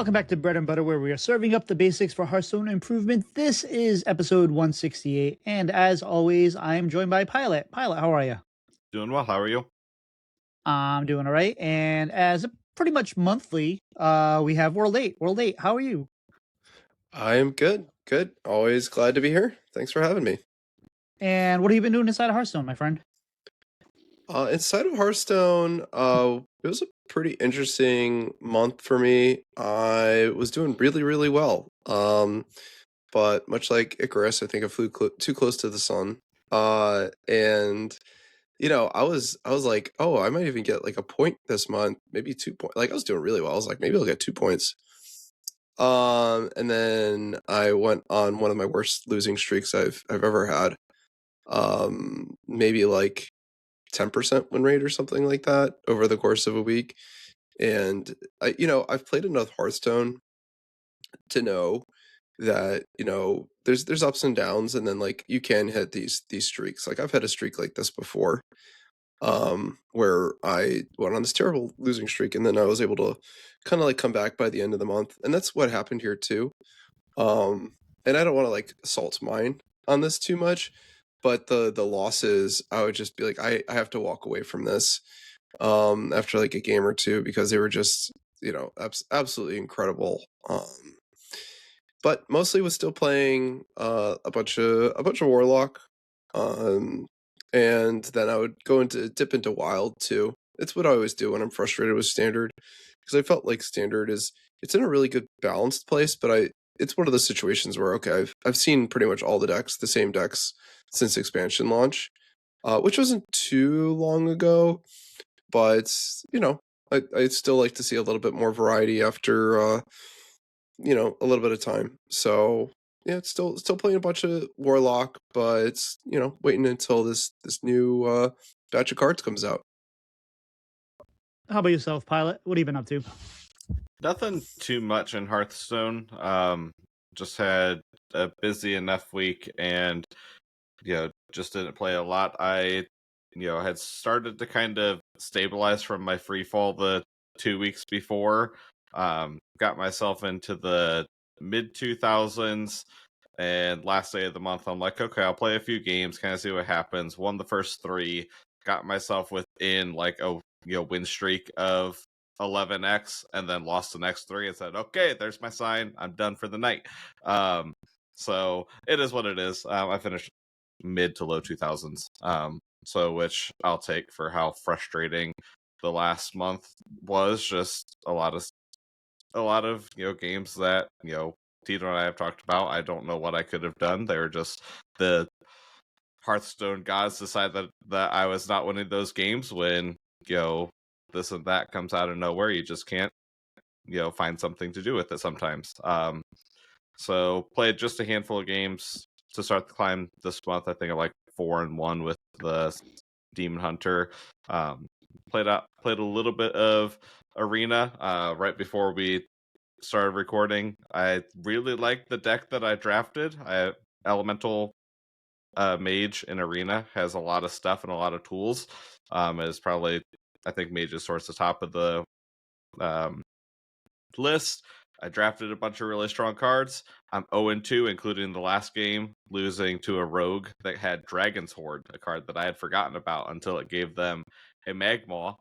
Welcome back to Bread and Butter, where we are serving up the basics for Hearthstone Improvement. This is episode 168, and as always, I am joined by Pylet. Pylet, how are you? Doing well. How are you? I'm doing all right, and as pretty much monthly, we have WorldEight. WorldEight, how are you? I am good. Good. Always glad to be here. Thanks for having me. And what have you been doing inside of Hearthstone, my friend? Inside of Hearthstone, it was a pretty interesting month for me. I was doing really, really well. But much like Icarus, I think I flew too close to the sun. And I was like, oh, I might even get like a point this month, maybe 2 points. Like I was doing really well. I was like, maybe I'll get 2 points. And then I went on one of my worst losing streaks I've ever had. Maybe like 10% win rate or something like that over the course of a week. And I've played enough Hearthstone to know that there's ups and downs, and then like you can hit these streaks. Like I've had a streak like this before, where I went on this terrible losing streak, and then I was able to kind of like come back by the end of the month, and that's what happened here too. And I don't want to like salt mine on this too much, but the losses, I would just be like, I have to walk away from this after like a game or two, because they were just absolutely incredible. But mostly was still playing a bunch of Warlock, and then I would dip into Wild too. It's what I always do when I'm frustrated with Standard, because I felt like Standard it's in a really good balanced place, but it's one of those situations where, okay, I've seen pretty much all the same decks since expansion launch, which wasn't too long ago, but I'd still like to see a little bit more variety after a little bit of time. So yeah, it's still playing a bunch of Warlock, but waiting until this new batch of cards comes out. How about yourself, Pylet? What have you been up to? Nothing too much in Hearthstone. Just had a busy enough week, and just didn't play a lot. I had started to kind of stabilize from my free fall the 2 weeks before. Got myself into the mid 2000s, and last day of the month I'm like, okay, I'll play a few games, kind of see what happens. Won the first 3, got myself within like a win streak of 11x, and then lost the next 3 and said, okay, there's my sign, I'm done for the night. So it is what it is. I finished mid to low 2000s, so which I'll take for how frustrating the last month was. Just a lot of games that Tito and I have talked about. I don't know what I could have done. They were just the Hearthstone gods decided that I was not winning those games when this and that comes out of nowhere. You just can't find something to do with it sometimes. So played just a handful of games to start the climb this month. I think I like 4-1 with the Demon Hunter. Played a little bit of Arena right before we started recording. I really liked the deck that I drafted. Elemental Mage in Arena has a lot of stuff and a lot of tools. Is probably, I think, Mage is towards the top of the list. I drafted a bunch of really strong cards. I'm 0-2, including the last game, losing to a rogue that had Dragon's Horde, a card that I had forgotten about until it gave them a Magmaw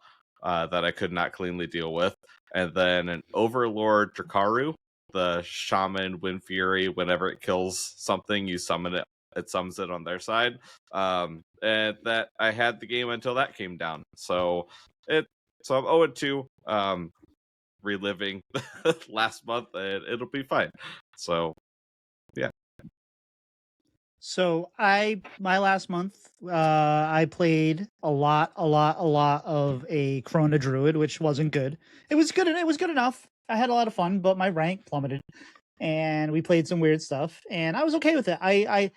that I could not cleanly deal with. And then an Overlord Drakaru, the Shaman Wind Fury. Whenever it kills something, you summon it. It summons it on their side. And that I had the game until that came down. So I'm 0-2. Reliving last month, and it'll be fine. So yeah. So my last month, I played a lot of a Chrono Druid, which wasn't good. It was good enough. I had a lot of fun, but my rank plummeted, and we played some weird stuff, and I was okay with it. I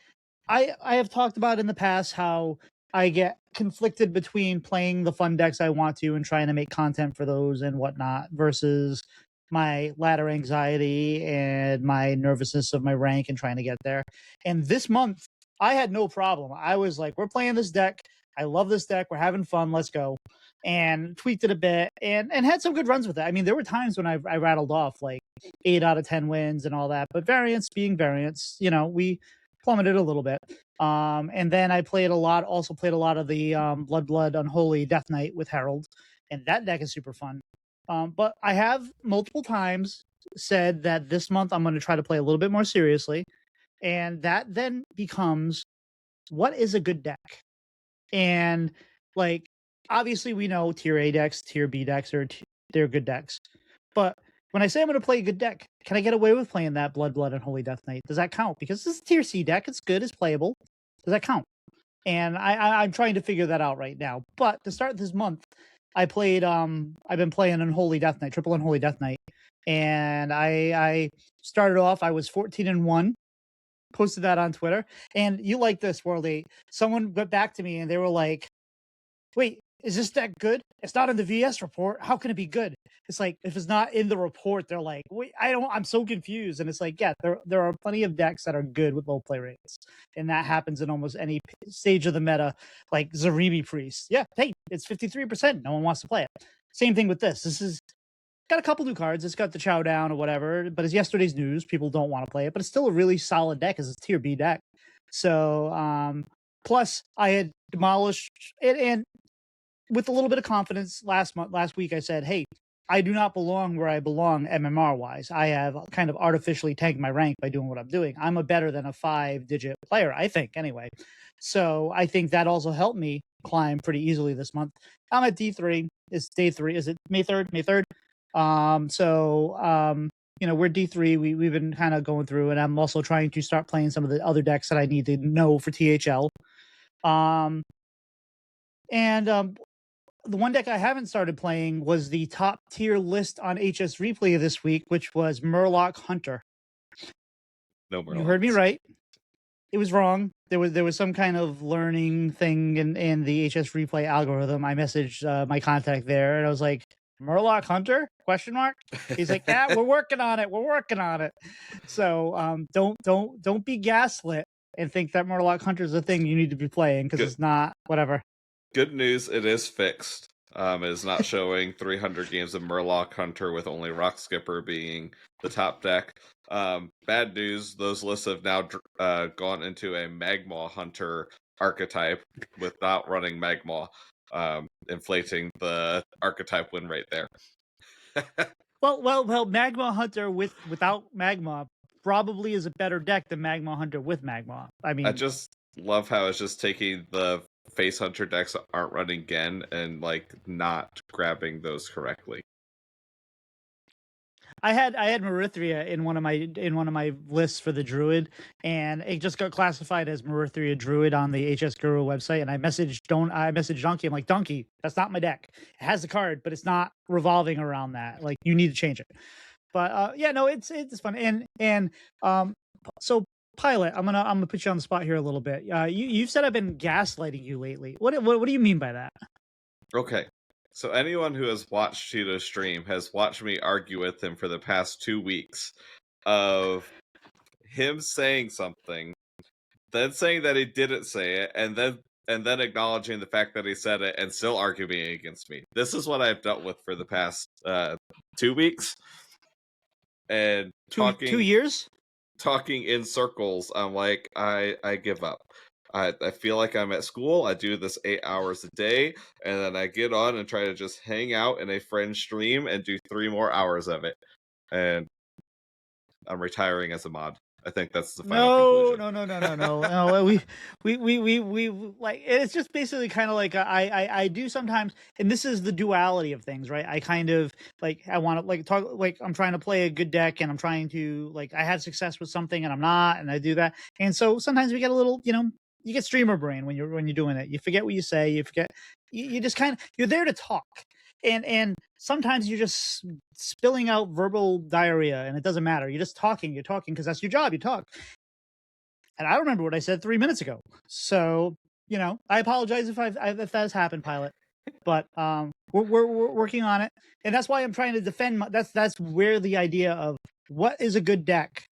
have talked about in the past how I get conflicted between playing the fun decks I want to and trying to make content for those and whatnot versus my ladder anxiety and my nervousness of my rank and trying to get there. And this month, I had no problem. I was like, we're playing this deck. I love this deck. We're having fun. Let's go. and tweaked it a bit and had some good runs with it. I mean, there were times when I rattled off like 8 out of 10 wins and all that, but variance being variance, we plummeted a little bit. And then I played a lot of the Blood Unholy Death Knight with Herald, and that deck is super fun. But I have multiple times said that this month I'm going to try to play a little bit more seriously, and that then becomes, what is a good deck? And like, obviously we know tier A decks, tier B decks they're good decks, but when I say I'm going to play a good deck, can I get away with playing that Blood and Holy Death Knight? Does that count? Because this is a tier C deck, it's good, it's playable. Does that count? And I'm trying to figure that out right now. But to start this month, I've been playing Unholy Death Knight, triple Unholy Death Knight, and I started off, I was 14-1, posted that on Twitter, and you like this, WorldEight. Someone got back to me and they were like, wait, is this deck good? It's not in the VS report. How can it be good? It's like, if it's not in the report, they're like, wait, I'm so confused. And it's like, yeah, there are plenty of decks that are good with low play rates. And that happens in almost any stage of the meta, like Zarimi Priest. Yeah, hey, it's 53%. No one wants to play it. Same thing with this. This is got a couple new cards. It's got the Chow Down or whatever, but it's yesterday's news. People don't want to play it, but it's still a really solid deck as a tier B deck. So, plus I had demolished it, and with a little bit of confidence last week, I said, hey, I do not belong where I belong MMR wise. I have kind of artificially tanked my rank by doing what I'm doing. I'm a better than a 5-digit player, I think, anyway. So I think that also helped me climb pretty easily this month. I'm at D3. It's day 3. Is it May 3rd? May 3rd. We're D3. We've been kind of going through, and I'm also trying to start playing some of the other decks that I need to know for THL. The one deck I haven't started playing was the top tier list on HS Replay this week, which was Murloc Hunter. No Murlocs. You heard me right. It was wrong. There was some kind of learning thing in the HS Replay algorithm. I messaged my contact there, and I was like, Murloc Hunter? ? He's like, yeah, we're working on it. So don't be gaslit and think that Murloc Hunter is a thing you need to be playing, because it's not. Whatever. Good news, it is fixed. It is not showing 300 games of Murloc Hunter with only Rock Skipper being the top deck. Bad news, those lists have now gone into a Magma Hunter archetype without running Magma, inflating the archetype win rate there. Well, Magma Hunter without Magma probably is a better deck than Magma Hunter with Magma. I mean, I just love how it's just taking the Face Hunter decks that aren't running Gen and like not grabbing those correctly. I had Marithria in one of my lists for the Druid, and it just got classified as Marithria Druid on the HS Guru website. And I messaged Donkey. I'm like, Donkey, that's not my deck. It has the card, but it's not revolving around that. Like, you need to change it. But it's fun. So Pylet, I'm gonna put you on the spot here a little bit. You've said I've been gaslighting you lately. What do you mean by that? Okay. So anyone who has watched Tito stream has watched me argue with him for the past 2 weeks of him saying something, then saying that he didn't say it, and then acknowledging the fact that he said it and still arguing against me. This is what I've dealt with for the past 2 weeks. And talking 2 years? Talking in circles, I'm like, I give up. I feel like I'm at school. I do this 8 hours a day, and then I get on and try to just hang out in a friend stream and do 3 more hours of it. And I'm retiring as a mod. I think that's the final conclusion. No. We like, it's just basically kind of like I do sometimes, and this is the duality of things, right? I kind of like, I want to like talk, like I'm trying to play a good deck, and I'm trying to like, I had success with something and I'm not, and I do that. And so sometimes we get a little, you get streamer brain when you're doing it. You forget what you say. You forget. You just kind of, you're there to talk, and sometimes you're just spilling out verbal diarrhea, and it doesn't matter. You're just talking. You're talking because that's your job. You talk. And I don't remember what I said 3 minutes ago. So I apologize if that has happened, Pylet. But we're working on it, and that's why I'm trying to defend. That's where the idea of what is a good deck,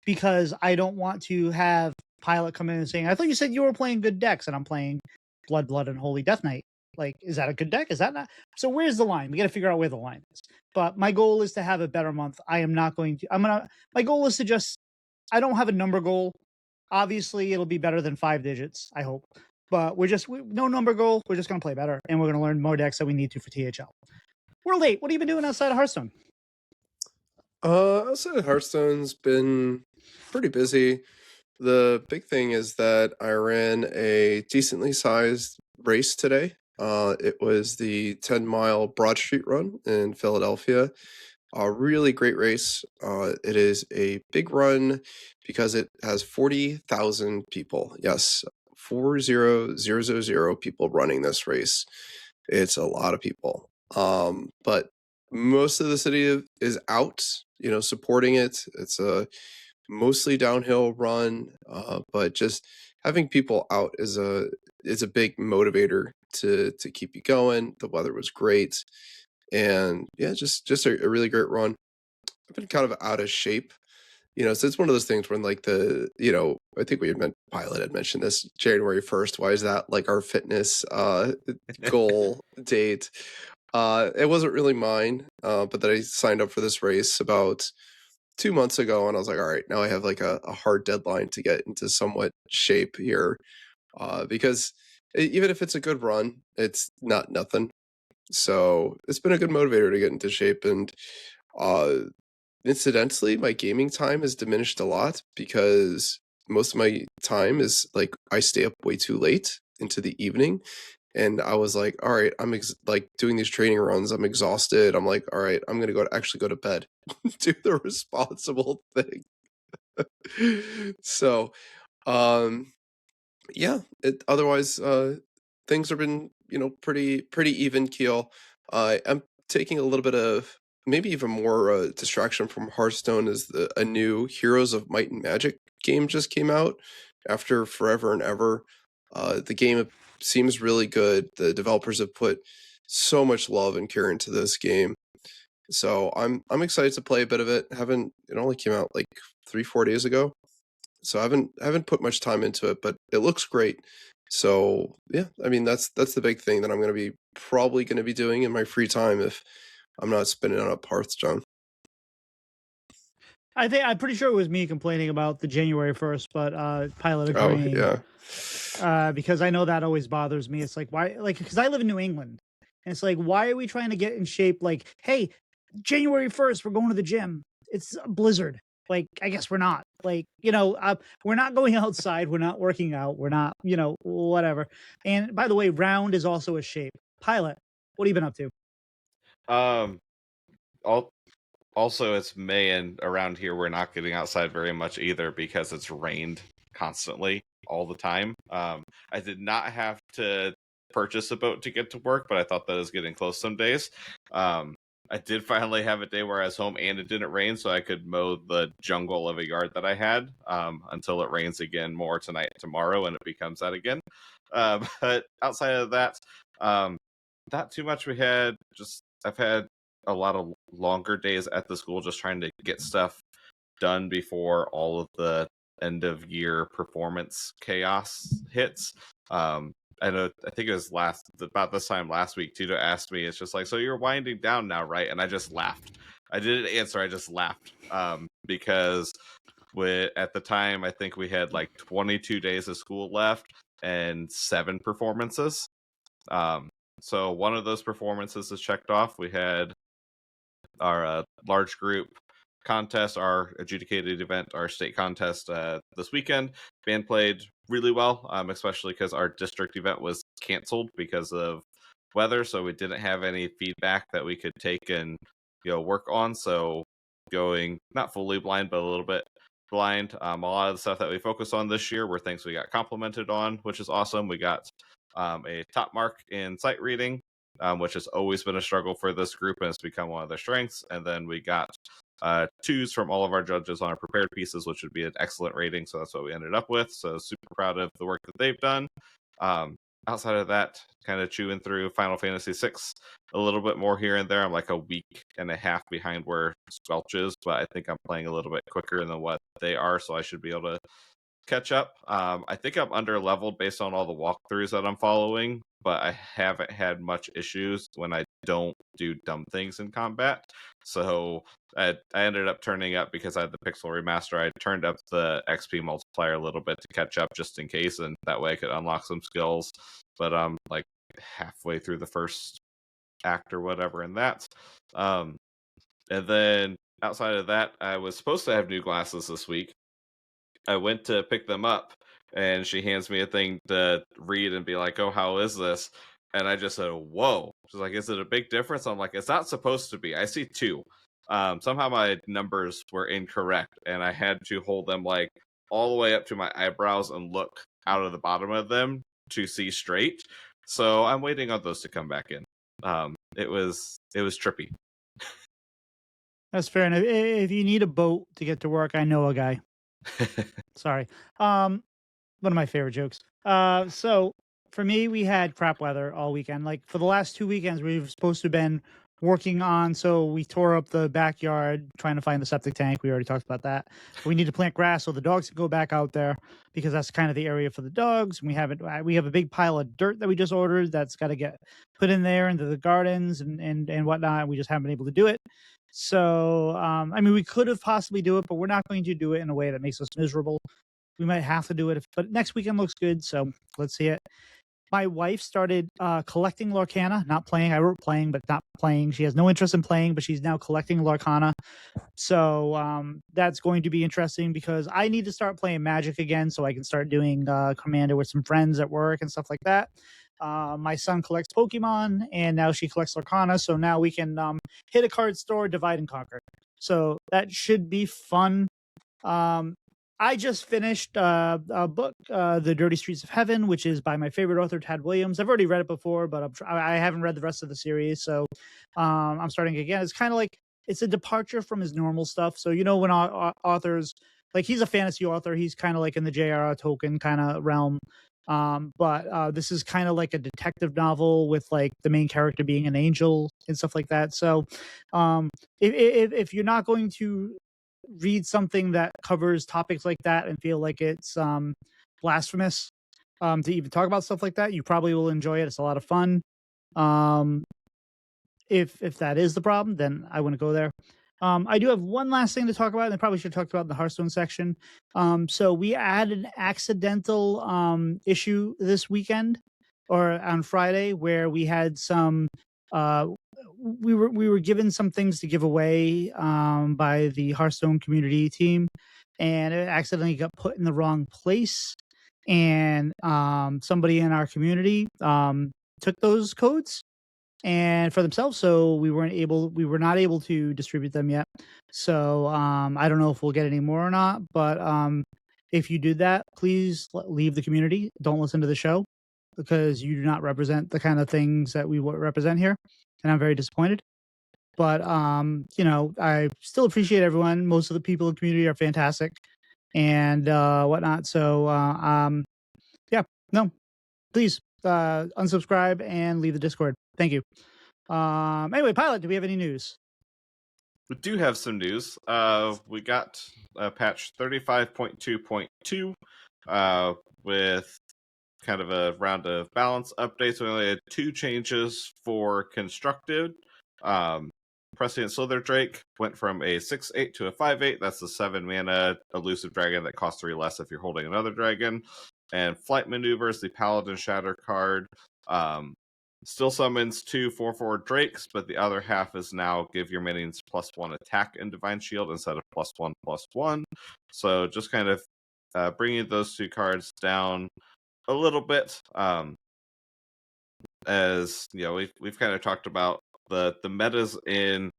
because I don't want to have Pylet come in and saying, I thought you said you were playing good decks, and I'm playing Blood and Holy Death Knight. Like, is that a good deck? Is that not? So where's the line? We got to figure out where the line is. But my goal is to have a better month. I am not going to. My goal is to just. I don't have a number goal. Obviously, it'll be better than 5 digits. I hope. But no number goal. We're just gonna play better, and we're gonna learn more decks that we need to for THL. WorldEight, what have you been doing outside of Hearthstone? Outside of Hearthstone's been pretty busy. The big thing is that I ran a decently sized race today. It was the 10-mile Broad Street run in Philadelphia. A really great race. It is a big run because it has 40,000 people. Yes, 40,000 people running this race. It's a lot of people. But most of the city is out, supporting it. It's a mostly downhill run, but just having people out is a big motivator to keep you going. The weather was great, and yeah, just a really great run. I've been kind of out of shape, so it's one of those things when like I think Pylet had mentioned this January 1st. Why is that like our fitness goal date? It wasn't really mine, but then I signed up for this race about 2 months ago, and I was like, all right, now I have like a hard deadline to get into somewhat shape here, because even if it's a good run, it's not nothing. So it's been a good motivator to get into shape. And incidentally, my gaming time has diminished a lot because most of my time is like I stay up way too late into the evening. And I was like, all right, I'm like doing these training runs. I'm exhausted. I'm like, all right, I'm going to actually go to bed, do the responsible thing. So, yeah, otherwise, things have been, pretty even keel. I'm taking a little bit of maybe even more distraction from Hearthstone as a new Heroes of Might and Magic game just came out after forever and ever. The game seems really good. The developers have put so much love and care into this game, so I'm excited to play a bit of it. It only came out like 3-4 days ago, so I haven't put much time into it, but it looks great. So yeah, I mean that's the big thing that I'm probably going to be doing in my free time if I'm not spinning on up Hearthstone. I'm pretty sure it was me complaining about the January 1st, but Pylet Oh agreeing. yeah. Because I know that always bothers me. It's like, why? Like, because I live in New England, and it's like, why are we trying to get in shape? Like, hey, January 1st, we're going to the gym. It's a blizzard. Like, I guess we're not. Like, we're not going outside. We're not working out. We're not, whatever. And by the way, round is also a shape. Pylet, what have you been up to? Also, it's May, and around here we're not getting outside very much either because it's rained constantly all the time. I did not have to purchase a boat to get to work, but I thought that was getting close some days. I did finally have a day where I was home and it didn't rain, so I could mow the jungle of a yard that I had until it rains again more tonight, tomorrow, and it becomes that again. But outside of that, not too much. I've had a lot of longer days at the school just trying to get stuff done before all of the end of year performance chaos hits. I think it was about this time last week, Tito asked me, it's just like, so you're winding down now, right? And I just laughed. I didn't answer, I just laughed. Because at the time, I think we had like 22 days of school left and 7 performances. So one of those performances is checked off. We had our large group contest, our adjudicated event, our state contest this weekend. Band played really well, especially because our district event was canceled because of weather, so we didn't have any feedback that we could take and work on. So going not fully blind, but a little bit blind. A lot of the stuff that we focused on this year were things we got complimented on, which is awesome. We got a top mark in sight reading, which has always been a struggle for this group and it's become one of their strengths. And then we got 2s from all of our judges on our prepared pieces, which would be an excellent rating. So that's what we ended up with. So super proud of the work that they've done. Outside of that, kind of chewing through Final Fantasy VI a little bit more here and there. I'm like a week and a half behind where Squelch is, but I think I'm playing a little bit quicker than what they are, so I should be able to catch up. I think I'm under leveled based on all the walkthroughs that I'm following, but I haven't had much issues when I don't do dumb things in combat. So I ended up turning up, because I had the Pixel Remaster, I turned up the XP multiplier a little bit to catch up just in case, and that way I could unlock some skills. But I'm like halfway through the first act or whatever in that. And then outside of that, I was supposed to have new glasses this week. I went to pick them up, and she hands me a thing to read and be like, "Oh, how is this?" And I just said, "Whoa." She's like, "Is it a big difference?" I'm like, "It's not supposed to be. I see two." Somehow my numbers were incorrect, and I had to hold them like all the way up to my eyebrows and look out of the bottom of them to see straight. So I'm waiting on those to come back in. It was trippy. That's fair. And if you need a boat to get to work, I know a guy. Sorry. One of my favorite jokes. So for me, we had crap weather all weekend. Like for the last 2 weekends, we were supposed to have been working on. So we tore up the backyard trying to find the septic tank. We already talked about that. We need to plant grass so the dogs can go back out there, because that's kind of the area for the dogs. We have a big pile of dirt that we just ordered that's got to get put in there into the gardens and whatnot. We just haven't been able to do it. So, I mean, we could have possibly do it, but we're not going to do it in a way that makes us miserable. We might have to do it, but next weekend looks good, so let's see it. My wife started collecting Lorcana, not playing. I wrote playing, but not playing. She has no interest in playing, but she's now collecting Lorcana. So that's going to be interesting, because I need to start playing Magic again so I can start doing Commander with some friends at work and stuff like that. My son collects Pokemon, and now she collects Lorcana, so now we can hit a card store, divide and conquer. So that should be fun. I just finished a book, The Dirty Streets of Heaven, which is by my favorite author, Tad Williams. I've already read it before, but I haven't read the rest of the series, so I'm starting again. It's kind of like, it's a departure from his normal stuff. So, when authors, like, he's a fantasy author, he's kind of like in the J.R.R. Tolkien kind of realm. But this is kind of like a detective novel with like the main character being an angel and stuff like that. So if you're not going to read something that covers topics like that and feel like it's blasphemous to even talk about stuff like that, you probably will enjoy it. It's a lot of fun. If that is the problem, then I wouldn't go there. I do have one last thing to talk about, and I probably should have talked about in the Hearthstone section. So we had an accidental issue this weekend, or on Friday, where we had some we were given some things to give away by the Hearthstone community team, and it accidentally got put in the wrong place, and somebody in our community took those codes and for themselves, so we were not able to distribute them yet. So I don't know if we'll get any more or not, but if you do that, please leave the community. Don't listen to the show, because you do not represent the kind of things that we represent here, and I'm very disappointed. But I still appreciate everyone. Most of the people in the community are fantastic and whatnot. So yeah, no, please unsubscribe and leave the Discord. Thank you. Anyway, Pylet, do we have any news? We do have some news. We got patch 35.2.2 with kind of a round of balance updates. We only had 2 changes for constructed. Prescient Slither Drake went from a 6/8 to a 5/8. That's the 7-mana elusive dragon that costs 3 less if you're holding another dragon. And Flight Maneuvers, the Paladin Shatter card, still summons 2 4/4 Drakes, but the other half is now give your minions +1 attack and Divine Shield instead of +1/+1. So just kind of bringing those 2 cards down a little bit. As we've kind of talked about the meta's in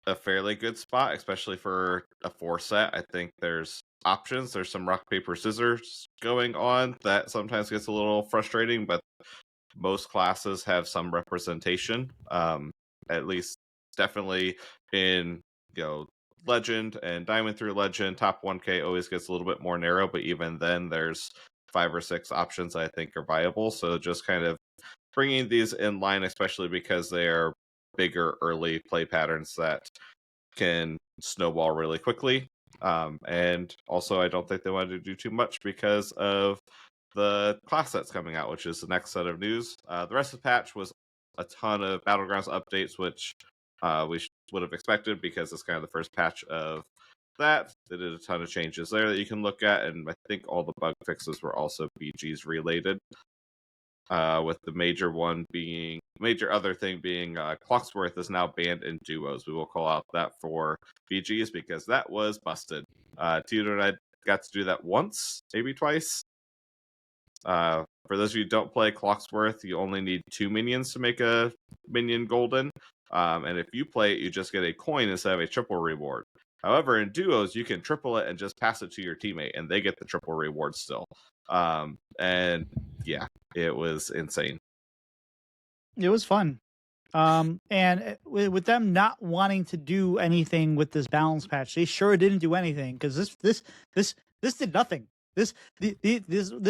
a fairly good spot, especially for a 4 set. I think there's options. There's some rock, paper, scissors going on that sometimes gets a little frustrating, but most classes have some representation. At least definitely in Legend and Diamond through Legend, top 1K always gets a little bit more narrow, but even then there's 5 or 6 options I think are viable. So just kind of bringing these in line, especially because they are bigger early play patterns that can snowball really quickly. And also I don't think they wanted to do too much because of the class sets coming out, which is the next set of news. The rest of the patch was a ton of Battlegrounds updates, which we would have expected because it's kind of the first patch of that. They did a ton of changes there that you can look at, and I think all the bug fixes were also BGs related. With the major other thing being Clocksworth is now banned in duos. We will call out that for BGs because that was busted. Tito and I got to do that once, maybe twice. For those of you who don't play Clocksworth, you only need 2 minions to make a minion golden. And if you play it, you just get a coin instead of a triple reward. However, in duos, you can triple it and just pass it to your teammate, and they get the triple reward still. And yeah, it was insane. It was fun. And with them not wanting to do anything with this balance patch, they sure didn't do anything because this did nothing. This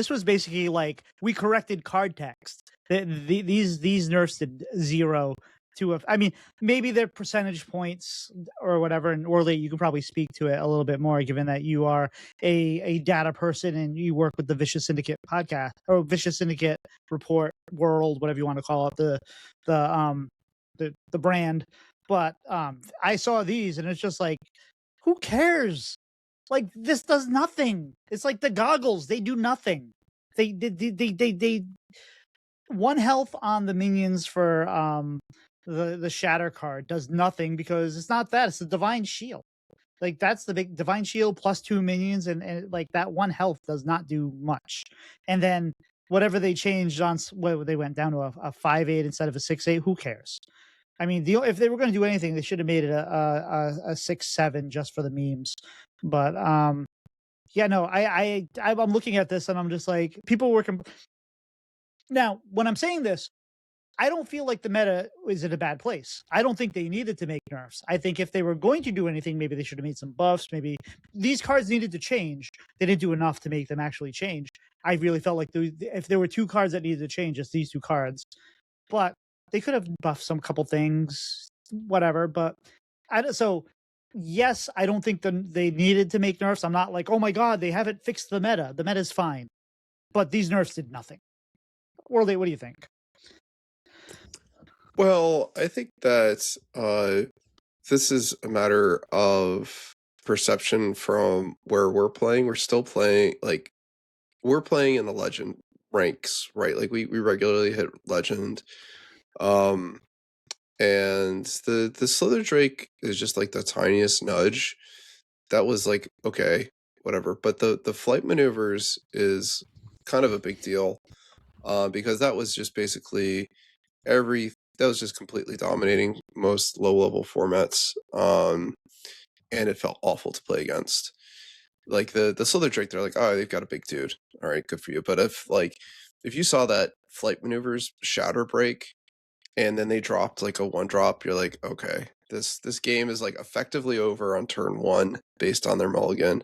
was basically like we corrected card text. These nerfs did 0 to I mean, maybe their percentage points or whatever, and WorldEight, you can probably speak to it a little bit more, given that you are a data person and you work with the Vicious Syndicate podcast or Vicious Syndicate report world, whatever you want to call it, the brand. But I saw these and it's just like, who cares? Like, this does nothing. It's like the goggles, they do nothing. They 1 health on the minions for the shatter card does nothing because it's not that, it's the divine shield. Like, that's the big divine shield plus 2 minions, and like that 1 health does not do much. And then whatever they changed on, they went down to a 5/8 instead of a 6/8. Who cares? I mean, if they were going to do anything, they should have made it a 6/7 just for the memes. But yeah, no, I'm looking at this and I'm just like, people working. Now, when I'm saying this, I don't feel like the meta is in a bad place. I don't think they needed to make nerfs. I think if they were going to do anything, maybe they should have made some buffs. Maybe these cards needed to change. They didn't do enough to make them actually change. I really felt like if there were 2 cards that needed to change, it's these 2 cards. But they could have buffed some couple things, whatever. But so yes, I don't think they needed to make nerfs. I'm not like, oh my god, they haven't fixed the meta. The meta's fine. But these nerfs did nothing. WorldEight, what do you think? Well, I think that this is a matter of perception from where we're playing. We're still playing, like, we're playing in the legend ranks, right? Like, we regularly hit legend. And the Slither Drake is just like the tiniest nudge. That was like, okay, whatever. But the flight maneuvers is kind of a big deal. Because that was just basically that was just completely dominating most low-level formats, and it felt awful to play against. Like, the Slither Drake, they're like, oh, they've got a big dude. All right, good for you. But if you saw that flight maneuvers shatter break, and then they dropped like a 1-drop, you're like, okay, this game is like effectively over on turn 1 based on their mulligan.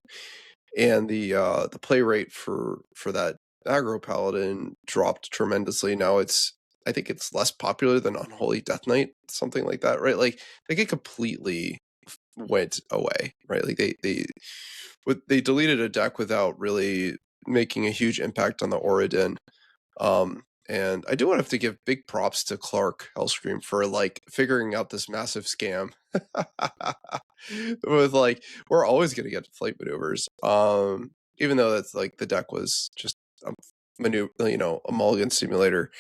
And the play rate for that aggro paladin dropped tremendously. Now I think it's less popular than Unholy Death Knight, something like that, right? Like it completely went away, right? Like they deleted a deck without really making a huge impact on the Oradin. And I do want to have to give big props to Clark Hellscream for like figuring out this massive scam with like, we're always going to get flight maneuvers. Even though that's like the deck was just a a mulligan simulator.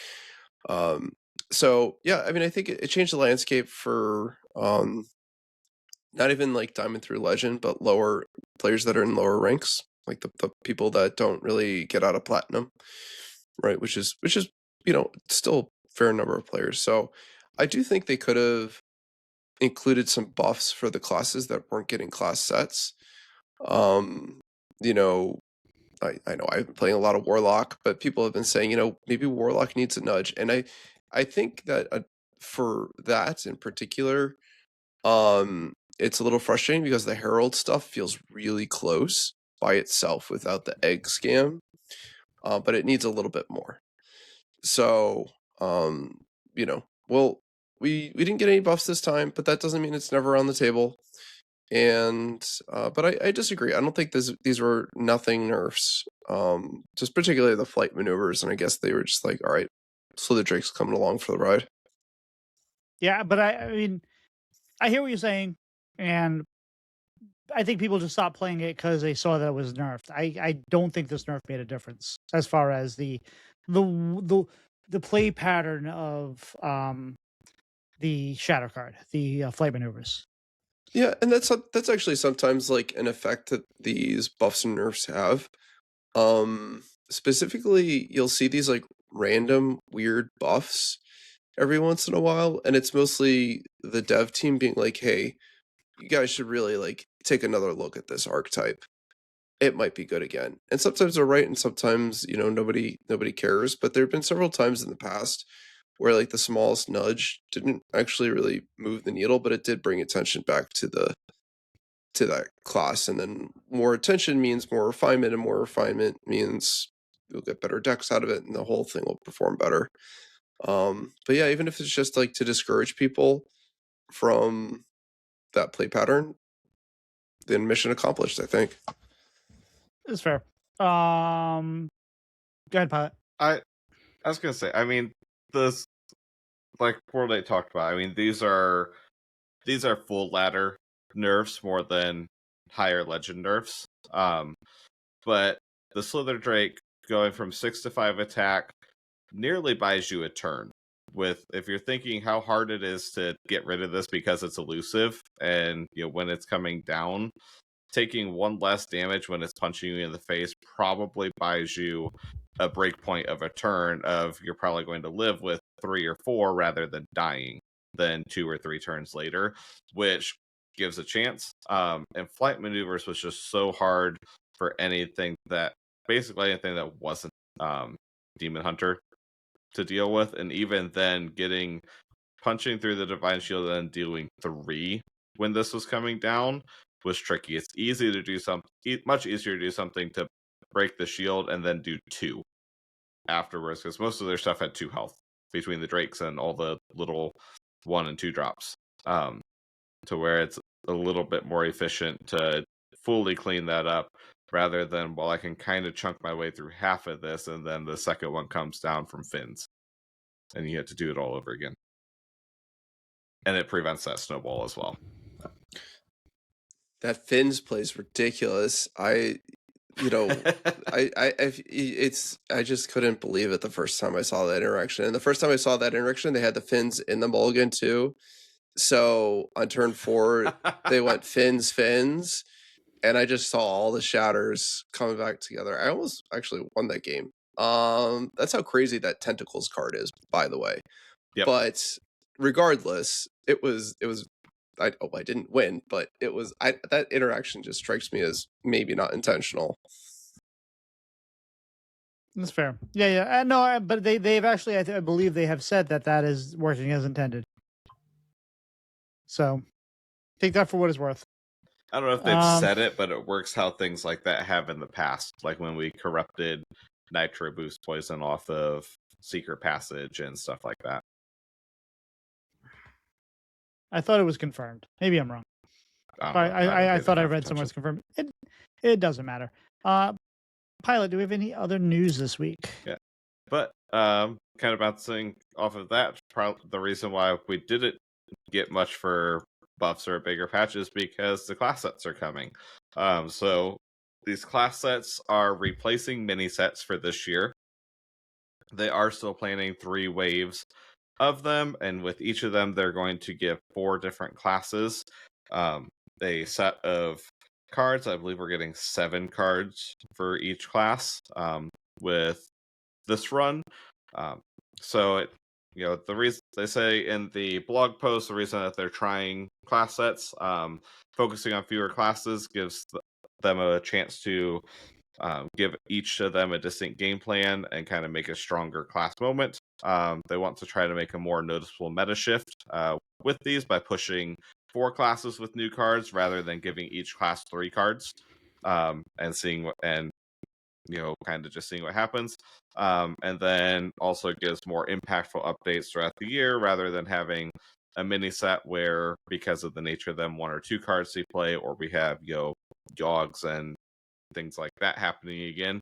So yeah, I mean, I think it changed the landscape for not even like Diamond through Legend, but lower players that are in lower ranks, like the people that don't really get out of Platinum, right? Which is still a fair number of players. So I do think they could have included some buffs for the classes that weren't getting class sets. I know I've been playing a lot of Warlock, but people have been saying, maybe Warlock needs a nudge. And I think that for that in particular, it's a little frustrating because the Herald stuff feels really close by itself without the egg scam, but it needs a little bit more. So, well, we didn't get any buffs this time, but that doesn't mean it's never on the table. And but I disagree. I don't think these were nothing nerfs. Just particularly the flight maneuvers, and I guess they were just like, all right, Slither Drake's coming along for the ride. Yeah, but I mean, I hear what you're saying, and I think people just stopped playing it because they saw that it was nerfed. I don't think this nerf made a difference as far as the the the play pattern of the shadow card, the flight maneuvers. Yeah, and that's actually sometimes like an effect that these buffs and nerfs have. Specifically, you'll see these like random weird buffs every once in a while, and it's mostly the dev team being like, "Hey, you guys should really like take another look at this archetype. It might be good again." And sometimes they're right, and sometimes nobody cares. But there have been several times in the past where like the smallest nudge didn't actually really move the needle, but it did bring attention back to that class. And then more attention means more refinement, and more refinement means you'll get better decks out of it, and the whole thing will perform better. But yeah, even if it's just like to discourage people from that play pattern, then mission accomplished, I think. It's fair. Go ahead, Pilot. I was gonna say, I mean, this, like WorldEight talked about, I mean, these are full ladder nerfs more than higher legend nerfs. But the Slither Drake going from 6 to 5 attack nearly buys you a turn. With, if you're thinking how hard it is to get rid of this because it's elusive, and when it's coming down, taking one less damage when it's punching you in the face probably buys you a breakpoint of a turn of you're probably going to live with 3 or 4 rather than dying than 2 or 3 turns later, which gives a chance. And flight maneuvers was just so hard for basically anything that wasn't Demon Hunter to deal with. And even then, punching through the Divine Shield and then dealing 3 when this was coming down was tricky. It's easy to do much easier to do something to break the shield and then do 2 afterwards, because most of their stuff had 2 health between the Drakes and all the little 1 and 2 drops, to where it's a little bit more efficient to fully clean that up rather than, well, I can kind of chunk my way through half of this and then the second one comes down from fins and you have to do it all over again. And it prevents that snowball as well. That fins play is ridiculous. I just couldn't believe it the first time I saw that interaction. And the first time I saw that interaction, they had the fins in the mulligan too. So on turn 4, they went fins, and I just saw all the shatters coming back together. I almost actually won that game. That's how crazy that Tentacles card is, by the way. Yep. But regardless, it was I didn't win, but it was that interaction just strikes me as maybe not intentional. That's fair. Yeah. No, but they've actually, I believe they have said that is working as intended. So take that for what it's worth. I don't know if they've said it, but it works how things like that have in the past, like when we corrupted Nitro Boost Poison off of Secret Passage and stuff like that. I thought it was confirmed. Maybe I'm wrong. I thought I read somewhere it's confirmed. It doesn't matter. Pylet, do we have any other news this week? Yeah, but kind of bouncing off of that, the reason why we didn't get much for buffs or bigger patches because the class sets are coming. So these class sets are replacing mini sets for this year. They are still planning 3 waves of them, and with each of them they're going to give 4 different classes a set of cards. I believe we're getting 7 cards for each class with this run. So the reason they say in the blog post, the reason that they're trying class sets, focusing on fewer classes gives them a chance to give each of them a distinct game plan and kind of make a stronger class moment. They want to try to make a more noticeable meta shift with these by pushing 4 classes with new cards rather than giving each class 3 cards and seeing kind of just seeing what happens. And then also gives more impactful updates throughout the year rather than having a mini set where, because of the nature of them, 1 or 2 cards they play, or we have dogs and things like that happening again,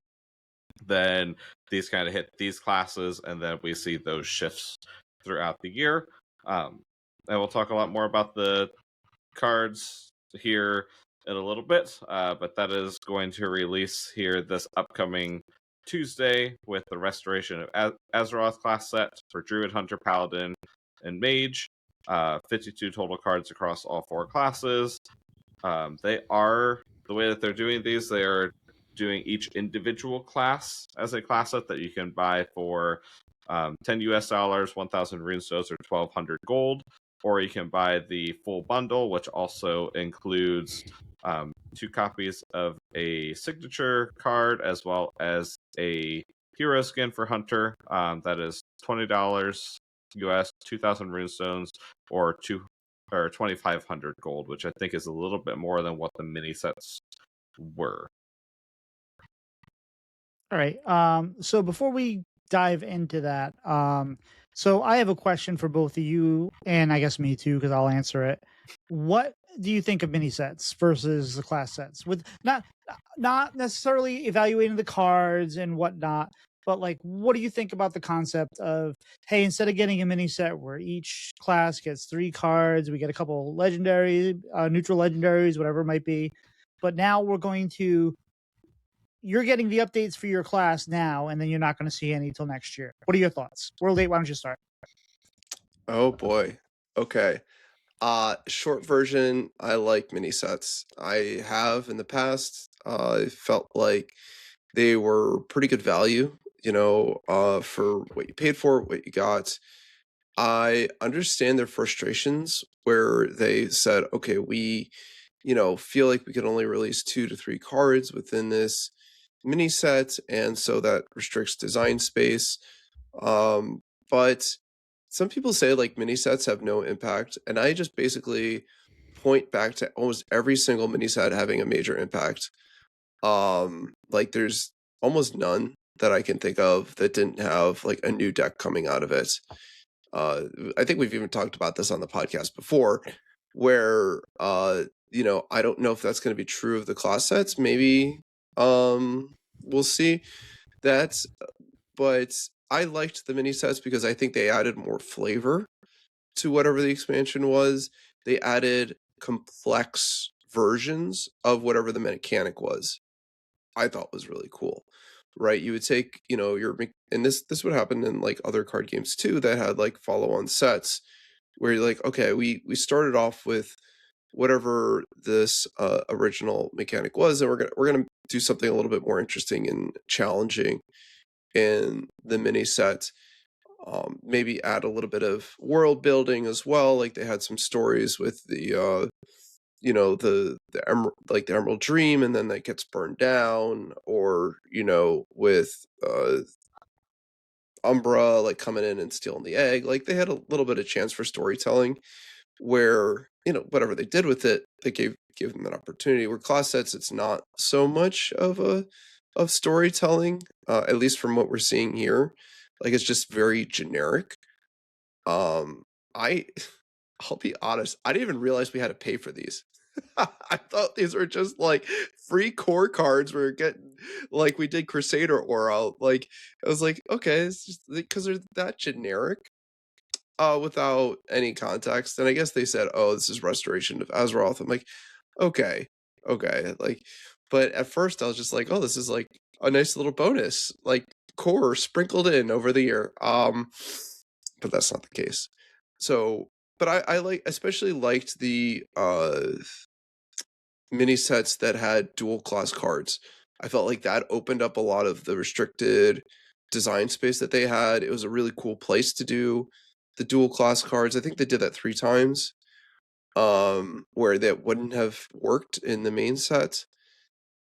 then these kind of hit these classes, and then we see those shifts throughout the year. And we'll talk a lot more about the cards here in a little bit, but that is going to release here this upcoming Tuesday with the Restoration of Azeroth class set for Druid, Hunter, Paladin, and Mage. 52 total cards across all 4 classes. They are, the way that they're doing these, they are doing each individual class as a class set that you can buy for $10 US, 1,000 runestones, or 1,200 gold. Or you can buy the full bundle, which also includes 2 copies of a signature card as well as a hero skin for Hunter. That is $20 US, 2,000 runestones, or 2,500 gold, which I think is a little bit more than what the mini sets were. All right. So before we dive into that, so I have a question for both of you, and I guess me too, because I'll answer it. What do you think of mini sets versus the class sets? With not necessarily evaluating the cards and whatnot, but like, what do you think about the concept of, hey, instead of getting a mini set where each class gets 3 cards, we get a couple legendary, neutral legendaries, whatever it might be, but now you're getting the updates for your class now, and then you're not going to see any till next year. What are your thoughts? WorldEight, why don't you start? Oh boy. Okay. Short version, I like mini sets. I have in the past. I felt like they were pretty good value, for what you paid for, what you got. I understand their frustrations where they said, okay, we, feel like we can only release 2 to 3 cards within this mini set, and so that restricts design space. But some people say like mini sets have no impact, and I just basically point back to almost every single mini set having a major impact. Like there's almost none that I can think of that didn't have like a new deck coming out of it. I think we've even talked about this on the podcast before, where I don't know if that's going to be true of the class sets. Maybe we'll see that, but I liked the mini sets because I think they added more flavor to whatever the expansion was. They added complex versions of whatever the mechanic was. I thought was really cool. Right? You would take, and this would happen in like other card games too that had like follow-on sets where you're like, okay, we started off with whatever this original mechanic was, and we're gonna do something a little bit more interesting and challenging in the mini set. Maybe add a little bit of world building as well. Like they had some stories with the the Emerald Dream, and then that gets burned down, or with Umbra like coming in and stealing the egg. Like they had a little bit of chance for storytelling where whatever they did with it, they gave them an opportunity. Where class sets, it's not so much of storytelling, at least from what we're seeing here. Like it's just very generic. I'll be honest, I didn't even realize we had to pay for these. I thought these were just like free core cards we were getting, like we did Crusader Aura. Like I was like, okay, it's just because they're that generic, without any context. And I guess they said, oh, this is Restoration of Azeroth. I'm like, okay, like, but at first I was just like, oh, this is like a nice little bonus, like core sprinkled in over the year. But that's not the case. So, but I especially liked the mini sets that had dual class cards. I felt like that opened up a lot of the restricted design space that they had. It was a really cool place to do the dual class cards. I think they did that 3 times, where that wouldn't have worked in the main set.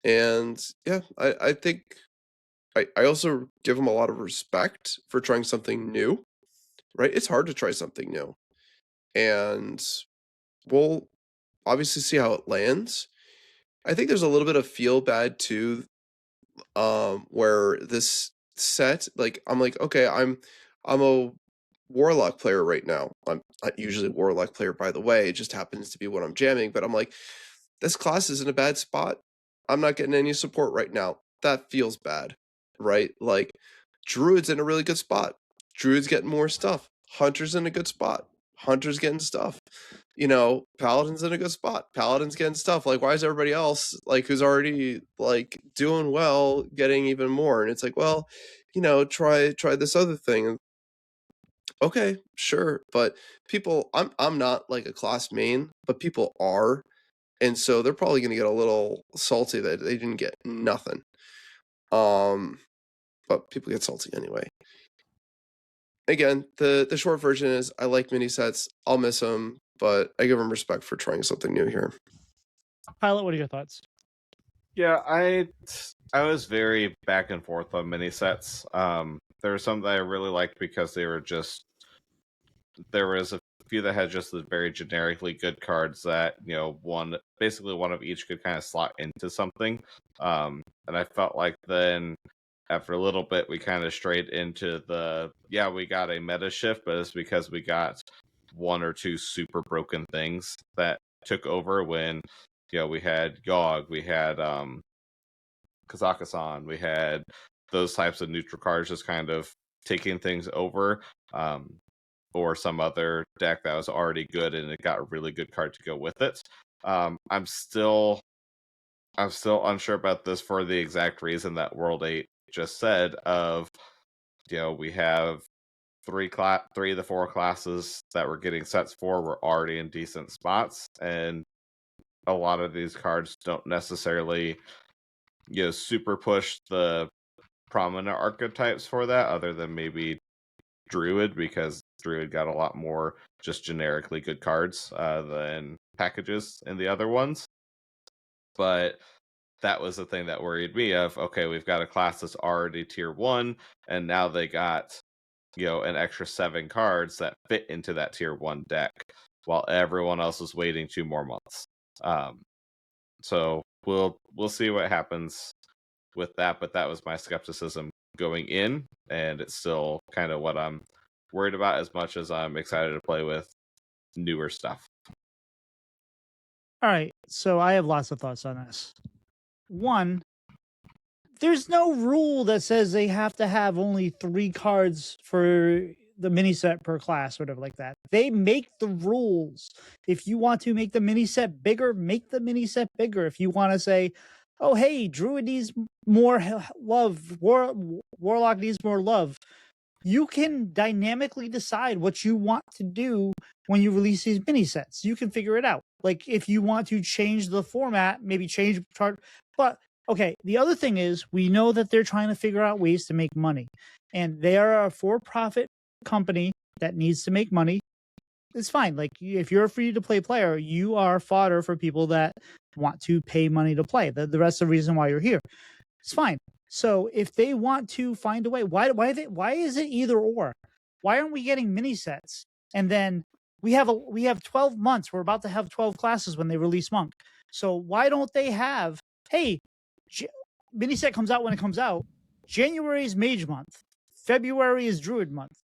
And yeah, I think I also give them a lot of respect for trying something new, right? It's hard to try something new. And we'll obviously see how it lands. I think there's a little bit of feel bad too, where this set, like I'm like, okay, I'm a Warlock player right now. I'm not usually a Warlock player, by the way. It just happens to be what I'm jamming. But I'm like, this class is in a bad spot. I'm not getting any support right now. That feels bad, right? Like, Druid's in a really good spot. Druid's getting more stuff. Hunter's in a good spot. Hunter's getting stuff. You know, Paladin's in a good spot. Paladin's getting stuff. Like, why is everybody else, like, who's already, like, doing well, getting even more? And it's like, well, you know, try this other thing. And okay, sure. But people, I'm not like a class main, but people are. And so they're probably going to get a little salty that they didn't get nothing. But people get salty anyway. Again, the short version is I like mini sets. I'll miss them, but I give them respect for trying something new here. Pylet, what are your thoughts? Yeah, I was very back and forth on mini sets. There were some that I really liked because they were just, there was a few that had just the very generically good cards that, you know, basically one of each could kind of slot into something. And I felt like then after a little bit we kind of strayed into we got a meta shift, but it's because we got one or two super broken things that took over when, you know, we had Yogg, we had Kazakhstan, we had those types of neutral cards just kind of taking things over, or some other deck that was already good and it got a really good card to go with it. I'm still unsure about this for the exact reason that WorldEight just said of, you know, we have three of the four classes that we're getting sets for were already in decent spots, and a lot of these cards don't necessarily, you know, super push the prominent archetypes for that, other than maybe Druid, because Druid got a lot more just generically good cards than packages in the other ones. But that was the thing that worried me of, okay, we've got a class that's already tier 1, and now they got, you know, an extra 7 cards that fit into that tier 1 deck, while everyone else is waiting 2 more months. So we'll see what happens with that, but that was my skepticism going in, and it's still kind of what I'm worried about as much as I'm excited to play with newer stuff. All right, so I have lots of thoughts on this. One, there's no rule that says they have to have only 3 cards for the mini set per class, whatever like that. They make the rules. If you want to make the mini set bigger, make the mini set bigger. If you want to say, oh, hey, Druid needs more love, Warlock needs more love, you can dynamically decide what you want to do when you release these mini sets. You can figure it out. Like, if you want to change the format, maybe change chart. But okay, the other thing is, we know that they're trying to figure out ways to make money, and they are a for-profit company that needs to make money. It's fine. Like, if you're a free-to-play player, you are fodder for people that want to pay money to play. The rest of the reason why you're here. It's fine. So if they want to find a way, why is it either or? Why aren't we getting mini sets? And then we have 12 months. We're about to have 12 classes when they release Monk. So why don't they have, hey, mini set comes out when it comes out. January is Mage month. February is Druid month.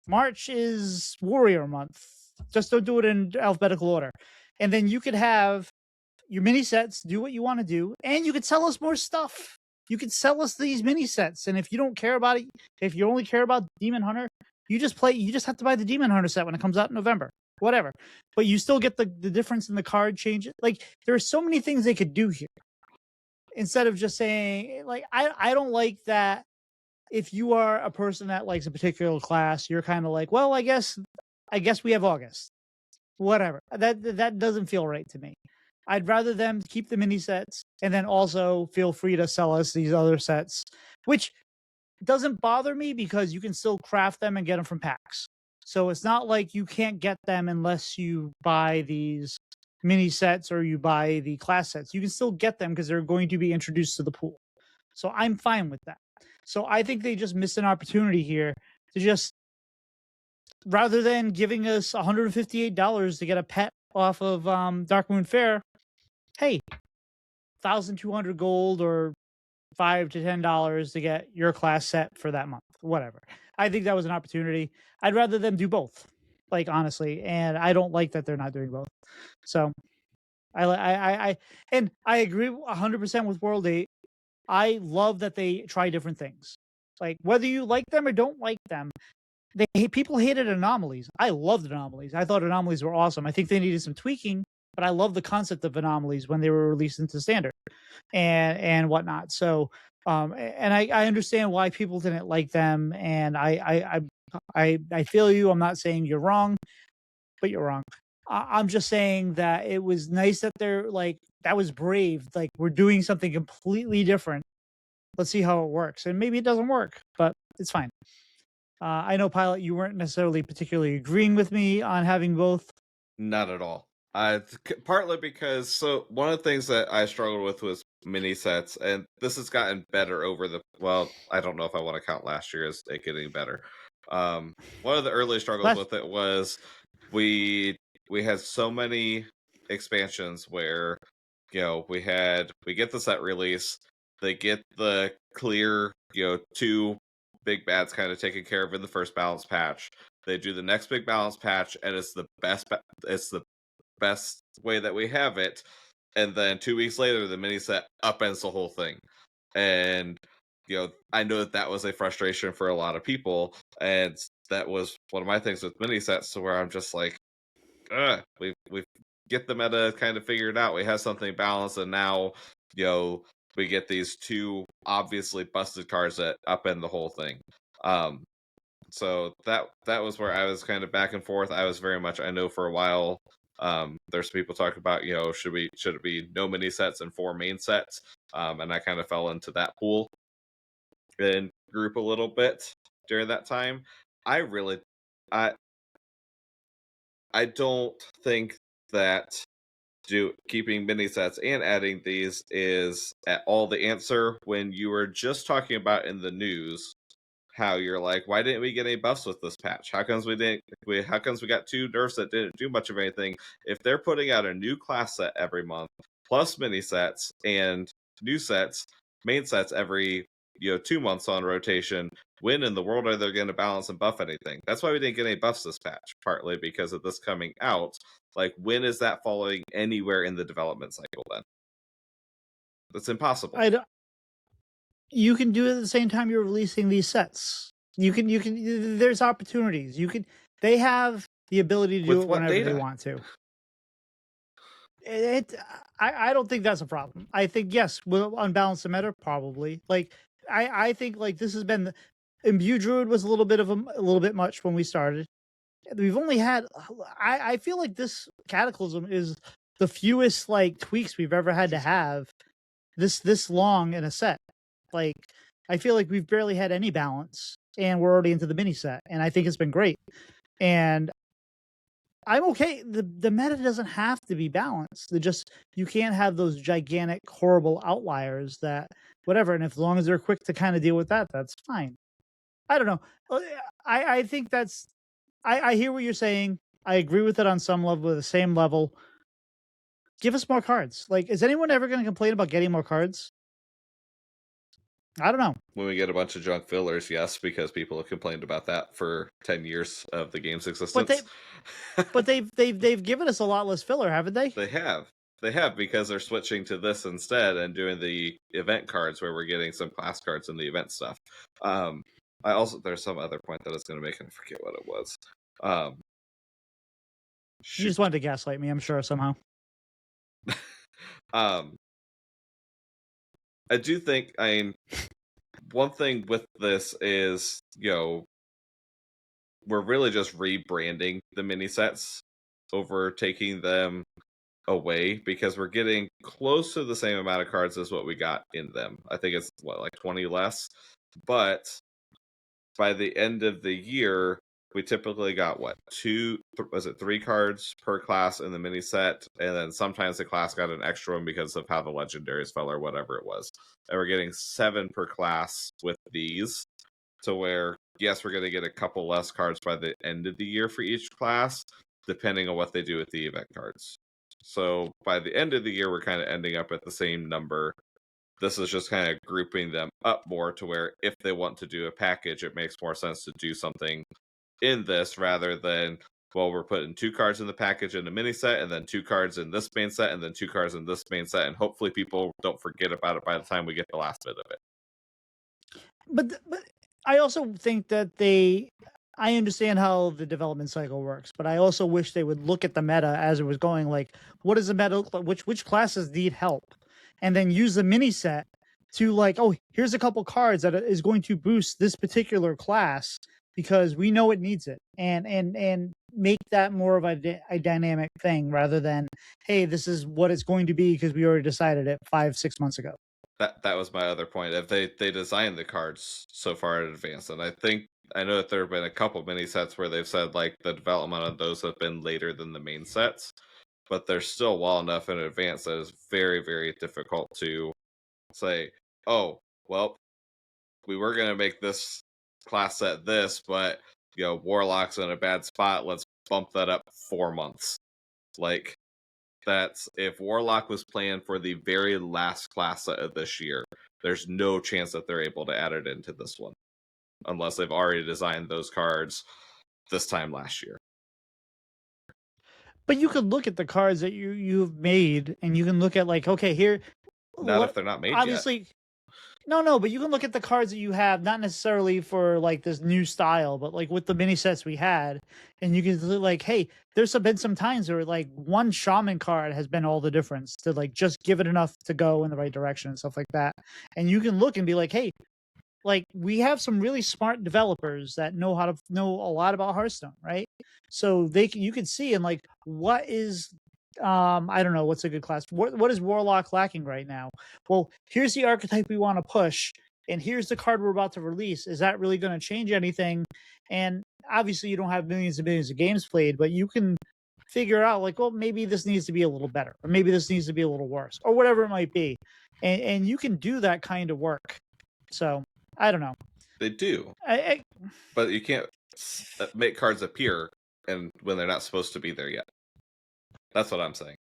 March is Warrior month. Just don't do it in alphabetical order. And then you could have your mini sets, do what you want to do, and you could sell us more stuff. You could sell us these mini sets, and if you don't care about it, if you only care about Demon Hunter, you just have to buy the Demon Hunter set when it comes out in November, whatever. But you still get the difference in the card change. Like, there are so many things they could do here, instead of just saying, like, I don't like that. If you are a person that likes a particular class, you're kind of like, well, I guess we have August, whatever. That doesn't feel right to me. I'd rather them keep the mini sets, and then also feel free to sell us these other sets, which doesn't bother me because you can still craft them and get them from packs. So it's not like you can't get them unless you buy these mini sets or you buy the class sets. You can still get them because they're going to be introduced to the pool. So I'm fine with that. So I think they just missed an opportunity here to just, rather than giving us $158 to get a pet off of Dark Moon Fair, hey, 1,200 gold or $5 to $10 to get your class set for that month, whatever. I think that was an opportunity. I'd rather them do both, like honestly, and I don't like that they're not doing both. So and I agree 100% with WorldEight. I love that they try different things. Like whether you like them or don't like them, people hated anomalies. I loved anomalies. I thought anomalies were awesome. I think they needed some tweaking, but I love the concept of anomalies when they were released into standard and whatnot. So and I understand why people didn't like them, and I feel you. I'm not saying you're wrong, but you're wrong. I'm just saying that it was nice that they're like, that was brave. Like, we're doing something completely different. Let's see how it works. And maybe it doesn't work, but it's fine. I know, Pylet, you weren't necessarily particularly agreeing with me on having both. Not at all. Partly because, so one of the things that I struggled with was mini sets, and this has gotten better over the, well, I don't know if I want to count last year as it getting better. One of the early struggles with it was we had so many expansions where, you know, we get the set release, they get the clear, you know, 2 big bads kind of taken care of in the first balance patch. They do the next big balance patch, and it's the best way that we have it. And then 2 weeks later, the mini set upends the whole thing. And, you know, I know that was a frustration for a lot of people, and that was one of my things with mini sets, to where I'm just like, we get the meta kind of figured out. We have something balanced, and now, you know, we get these 2 obviously busted cards that upend the whole thing. So that was where I was kind of back and forth. I was very much, I know for a while, there's people talking about, you know, should it be no mini sets and 4 main sets? And I kind of fell into that pool and group a little bit during that time. I don't think that keeping mini sets and adding these is at all the answer, when you were just talking about in the news how you're like, why didn't we get any buffs with this patch? How comes we got 2 nerfs that didn't do much of anything? If they're putting out a new class set every month, plus mini sets and new sets, main sets every, you know, 2 months on rotation, when in the world are they going to balance and buff anything? That's why we didn't get any buffs this patch, partly because of this coming out. Like, when is that following anywhere in the development cycle then? That's impossible. You can do it at the same time you're releasing these sets. There's opportunities. They have the ability to do it whenever they want to. I don't think that's a problem. I think, yes, will unbalance the meta, probably. Like, I think, like, this has been, Imbue Druid was a little bit much when we started. We've only had, I feel like this Cataclysm is the fewest, like, tweaks we've ever had to have this long in a set. Like, I feel like we've barely had any balance, and we're already into the mini set, and I think it's been great. And I'm okay. The meta doesn't have to be balanced. You can't have those gigantic, horrible outliers that whatever. And as long as they're quick to kind of deal with that, that's fine. I don't know. I think that's. I hear what you're saying. I agree with it on some level, the same level. Give us more cards. Like, is anyone ever going to complain about getting more cards? I don't know. When we get a bunch of junk fillers, yes, because people have complained about that for 10 years of the game's existence. But they've given us a lot less filler, haven't they? They have, because they're switching to this instead and doing the event cards, where we're getting some class cards in the event stuff. There's some other point that I was going to make, and I forget what it was. You just wanted to gaslight me, I'm sure, somehow. I do think, one thing with this is, you know, we're really just rebranding the mini sets over taking them away, because we're getting close to the same amount of cards as what we got in them. I think it's like 20 less, but by the end of the year, we typically got 3 cards per class in the mini set, and then sometimes the class got an extra one because of how the legendaries fell or whatever it was. And we're getting 7 per class with these, to where, yes, we're going to get a couple less cards by the end of the year for each class, depending on what they do with the event cards. So by the end of the year, we're kind of ending up at the same number This is just kind of grouping them up more to where if they want to do a package, it makes more sense to do something in this rather than, well, we're putting 2 cards in the package in a mini set, and then 2 cards in this main set, and then 2 cards in this main set, and hopefully people don't forget about it by the time we get the last bit of it. But I also think that I understand how the development cycle works, but I also wish they would look at the meta as it was going. Like, what is the meta? Which classes need help, and then use the mini set to like, oh, here's a couple cards that is going to boost this particular class because we know it needs it, and make that more of a dynamic thing rather than, hey, this is what it's going to be because we already decided it 5-6 months ago. That was my other point. If they designed the cards so far in advance, and I know that there have been a couple mini sets where they've said like the development of those have been later than the main sets, but they're still well enough in advance that it's very, very difficult to say, oh, well, we were going to make this class set this, but Warlock's in a bad spot. Let's bump that up 4 months. Like, that's if Warlock was planned for the very last class set of this year, there's no chance that they're able to add it into this one unless they've already designed those cards this time last year. But you could look at the cards that you've made, and you can look at like, okay, here. Not if they're not made obviously, yet. No, but you can look at the cards that you have, not necessarily for like this new style, but like with the mini sets we had, and you can look like, hey, there's been some times where like one shaman card has been all the difference to like just give it enough to go in the right direction and stuff like that. And you can look and be like, hey, like we have some really smart developers that know a lot about Hearthstone, right? So you can see and like what is I don't know what's a good class. What is Warlock lacking right now? Well, here's the archetype we want to push, and here's the card we're about to release. Is that really going to change anything? And obviously, you don't have millions and millions of games played, but you can figure out like, well, maybe this needs to be a little better, or maybe this needs to be a little worse, or whatever it might be. And you can do that kind of work. So I don't know. They do, but you can't make cards appear and when they're not supposed to be there yet. That's what I'm saying.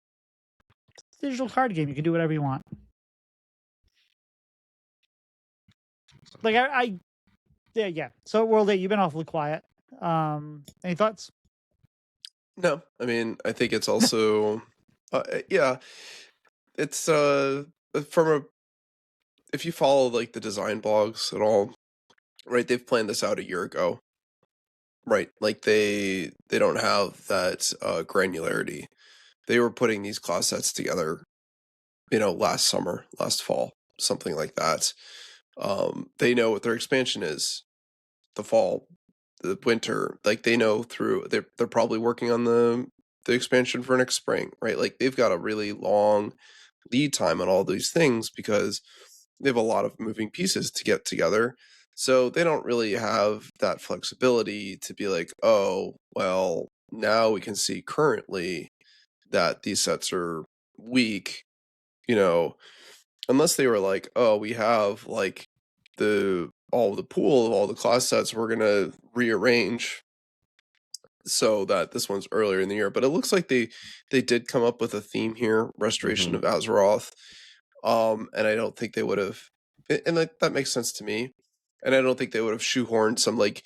It's a digital card game. You can do whatever you want. Like yeah. So WorldEight, you've been awfully quiet. Any thoughts? No, I mean, I think it's also, yeah, it's if you follow like the design blogs at all, right? They've planned this out a year ago, right? Like they don't have that granularity. They were putting these class sets together, last summer, last fall, something like that. They know what their expansion is, the fall, the winter. Like they know they're probably working on the expansion for next spring, right? Like they've got a really long lead time on all these things because they have a lot of moving pieces to get together. So they don't really have that flexibility to be like, oh, well, now we can see currently that these sets are weak, unless they were like, oh, we have like the pool of all the class sets we're gonna rearrange so that this one's earlier in the year. But it looks like they did come up with a theme here, Restoration of Azeroth. And I don't think they would have, and that makes sense to me. And I don't think they would have shoehorned some like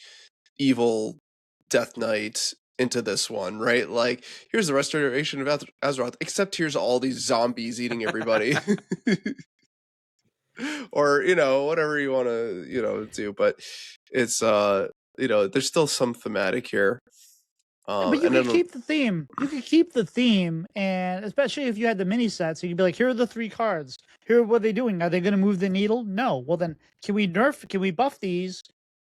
evil Death Knight into this one, right? Like, here's the Restoration of Azeroth, except here's all these zombies eating everybody. Or, whatever you want to, do. But it's, there's still some thematic here. But you can keep the theme. You can keep the theme, and especially if you had the mini sets, you could be like, here are the 3 cards. Here, what are they doing? Are they going to move the needle? No. Well, then, can we buff these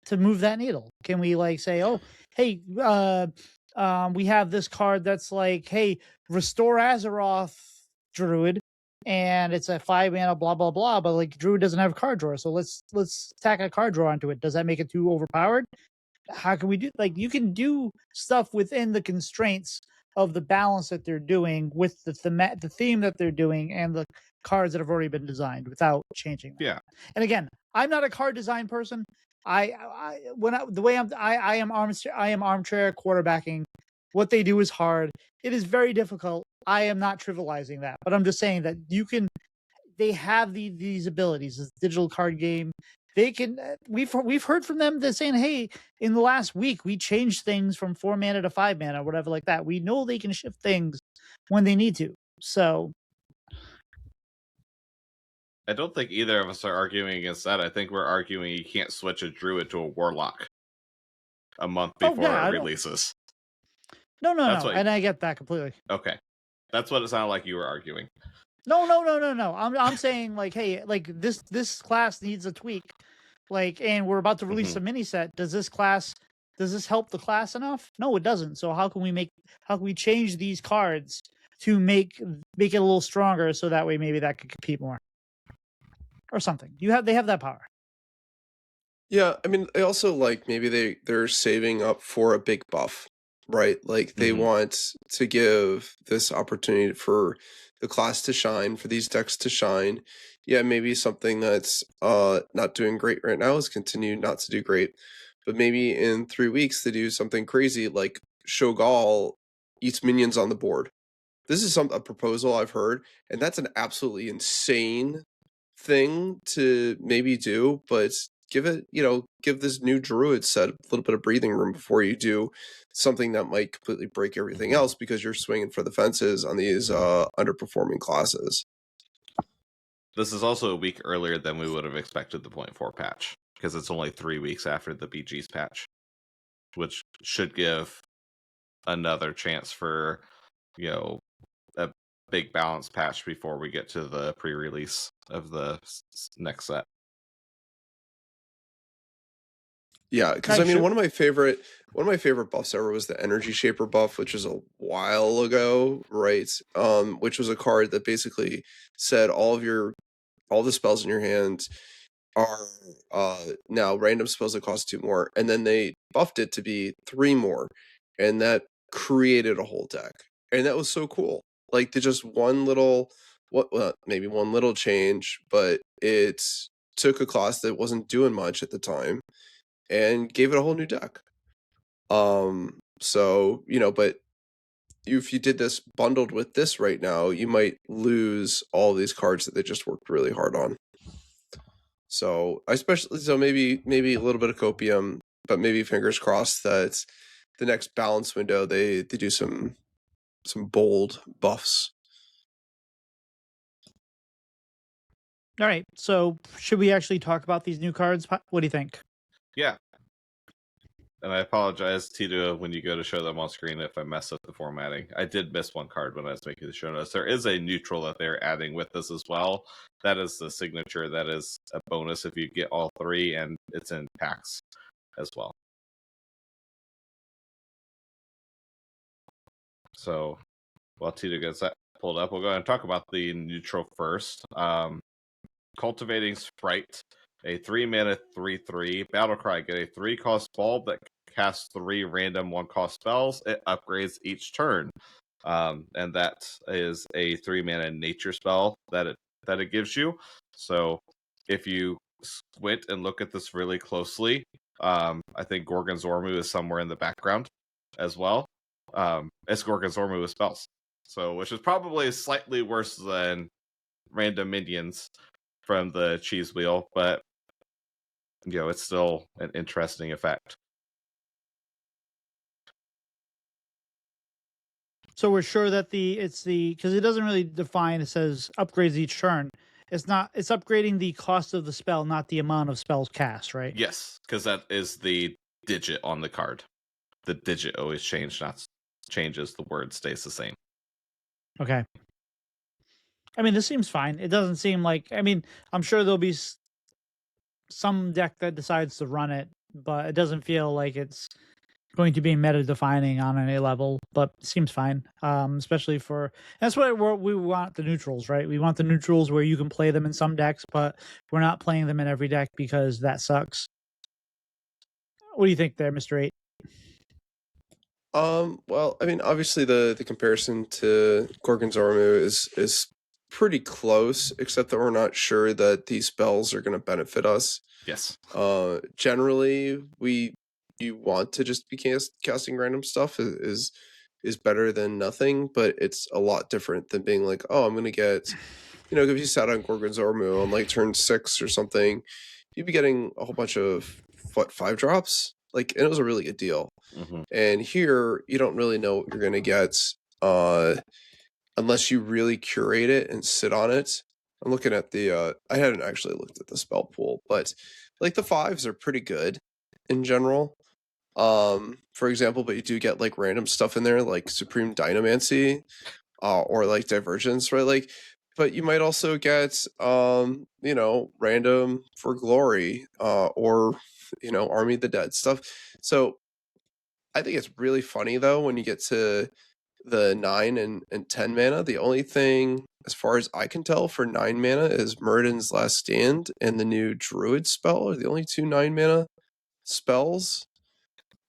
to move that needle? Can we like say, oh, hey, we have this card that's like, hey, restore Azeroth Druid, and it's a 5 mana, blah blah blah. But like Druid doesn't have a card drawer, so let's tack a card drawer onto it. Does that make it too overpowered? How can we do like you can do stuff within the constraints of the balance that they're doing with the theme that they're doing and the cards that have already been designed without changing them. Yeah. And again, I'm not a card design person. I am armchair quarterbacking. What they do is hard. It is very difficult. I am not trivializing that, but I'm just saying that you can they have these abilities. This digital card game, they can. We've heard from them that saying, hey, in the last week we changed things from 4 mana to 5 mana, whatever like that. We know they can shift things when they need to. So I don't think either of us are arguing against that. I think we're arguing you can't switch a druid to a warlock a month before it releases. No, and I get that completely. Okay, that's what it sounded like you were arguing. No. I'm saying like, hey, like this class needs a tweak, like, and we're about to release a mini set. Does this help the class enough? No, it doesn't. So how can we change these cards to make it a little stronger so that way maybe that could compete more or something? They have that power. Yeah, I mean, I also like maybe they're saving up for a big buff, right? Like they want to give this opportunity for the class to shine, for these decks to shine. Yeah, maybe something that's not doing great right now is continue not to do great. But maybe in 3 weeks they do something crazy like Shogal eats minions on the board. This is a proposal I've heard, and that's an absolutely insane thing to maybe do, but give this new druid set a little bit of breathing room before you do something that might completely break everything else because you're swinging for the fences on these underperforming classes. This is also a week earlier than we would have expected the 0.4 patch, because it's only 3 weeks after the BG's patch, which should give another chance for, a big balance patch before we get to the pre-release of the next set. Yeah, because I mean, one of my favorite buffs ever was the Energy Shaper buff, which was a while ago, right? Which was a card that basically said all the spells in your hand are now random spells that cost 2 more, and then they buffed it to be 3 more, and that created a whole deck, and that was so cool. Like just maybe one little change, but it took a class that wasn't doing much at the time and gave it a whole new deck. So, but if you did this bundled with this right now, you might lose all these cards that they just worked really hard on. So maybe a little bit of copium, but maybe fingers crossed that the next balance window they do some bold buffs. All right, so should we actually talk about these new cards? What do you think? Yeah. And I apologize, Tito, when you go to show them on screen if I mess up the formatting. I did miss one card when I was making the show notes. There is a neutral that they're adding with this as well. That is the signature. That is a bonus if you get all 3, and it's in packs as well. So while Tito gets that pulled up, we'll go ahead and talk about the neutral first. Cultivating Sprite, a 3-mana 3/3 Battlecry. Get a 3-cost bulb that casts 3 random 1-cost spells. It upgrades each turn, and that is a 3-mana nature spell that it gives you. So if you squint and look at this really closely, I think Gorgon's Ormu is somewhere in the background as well. It's Gorgon's Ormu with spells, so which is probably slightly worse than random minions from the cheese wheel, but it's still an interesting effect. So we're sure that because it doesn't really define. It says upgrades each turn. It's upgrading the cost of the spell, not the amount of spells cast, right? Yes, because that is the digit on the card. The digit always changes. The word stays the same. Okay. I mean, this seems fine. It doesn't seem like. I mean, I'm sure there'll be some deck that decides to run it, but it doesn't feel like it's going to be meta defining on any level. But it seems fine, especially that's what we want, the neutrals, right? We want the neutrals where you can play them in some decks, but we're not playing them in every deck because that sucks. What do you think there, Mr. 8? Well, I mean, obviously the comparison to Gorgon's Ormu is pretty close, except that we're not sure that these spells are going to benefit us. Yes. Generally, you want to just be casting random stuff is better than nothing, but it's a lot different than being like, oh, I'm going to get if you sat on Gorgonzormu on like turn 6 or something, you'd be getting a whole bunch of 5 drops. Like, and it was a really good deal. Mm-hmm. And here, you don't really know what you're gonna get unless you really curate it and sit on it. I'm looking at the I hadn't actually looked at the spell pool, but like the 5s are pretty good in general. For example, but you do get like random stuff in there like Supreme Dynamancy or like Divergence, right? Like, but you might also get random for glory or Army of the Dead stuff. So I think it's really funny though when you get to the 9 and 10 mana. The only thing, as far as I can tell, for 9 mana is Murden's Last Stand and the new Druid spell are the only 2 9 mana spells.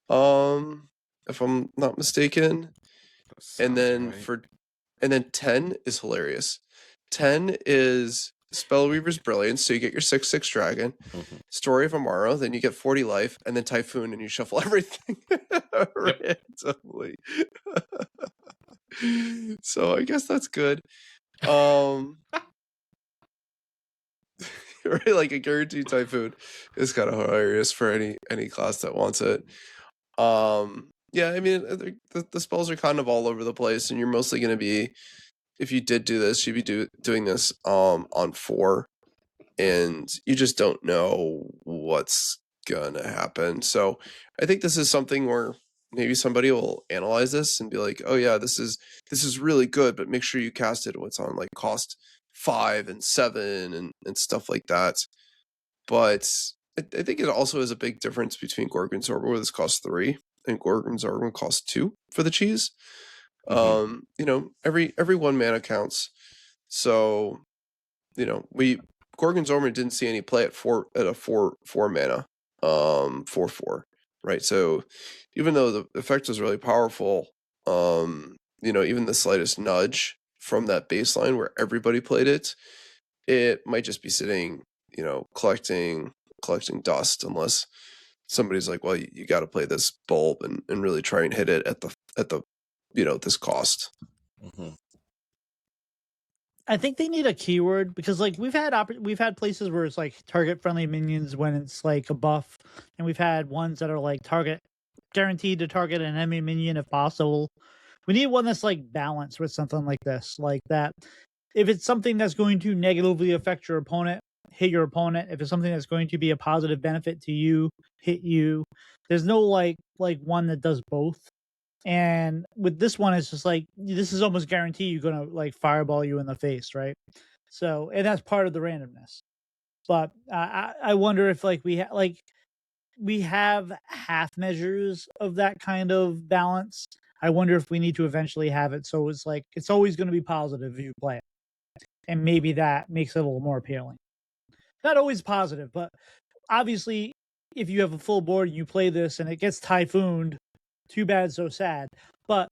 If I'm not mistaken. And then right. and then 10 is hilarious. 10 is Spellweaver's Brilliance, so you get your 6/6 dragon. Mm-hmm. Story of Amaro, then you get 40 life, and then Typhoon, and you shuffle everything randomly. So I guess that's good. Right, like a guaranteed Typhoon is kind of hilarious for any class that wants it. Yeah, I mean the spells are kind of all over the place, and you're mostly going to be, if you did do this, you'd be doing this on 4, and you just don't know what's gonna happen. So I think this is something where maybe somebody will analyze this and be like, oh yeah, this is really good, but make sure you cast it what's on like cost 5 and 7 and stuff like that. But I think it also is a big difference between Gorgonzorba, where this costs 3, and Gorgonzorba costs 2 for the cheese. Mm-hmm. Every 1 mana counts. So, Gorgonzorma didn't see any play at 4 mana, 4/4, right? So even though the effect was really powerful, even the slightest nudge from that baseline where everybody played it, it might just be sitting, collecting dust, unless somebody's like, well, you got to play this bulb and really try and hit it at the this cost. Mm-hmm. I think they need a keyword, because like we've had places where it's like target friendly minions when it's like a buff, and we've had ones that are like guaranteed to target an enemy minion if possible. We need one that's like balanced with something like this, like that. If it's something that's going to negatively affect your opponent, hit your opponent. If it's something that's going to be a positive benefit to you, hit you. There's no like one that does both. And with this one, it's just like, this is almost guaranteed you're gonna like fireball you in the face, right? So, and that's part of the randomness. But I wonder if like we have half measures of that kind of balance. I wonder if we need to eventually have it so it's like it's always going to be positive if you play it, and maybe that makes it a little more appealing. Not always positive, but obviously, if you have a full board and you play this and it gets typhooned, too bad, so sad. But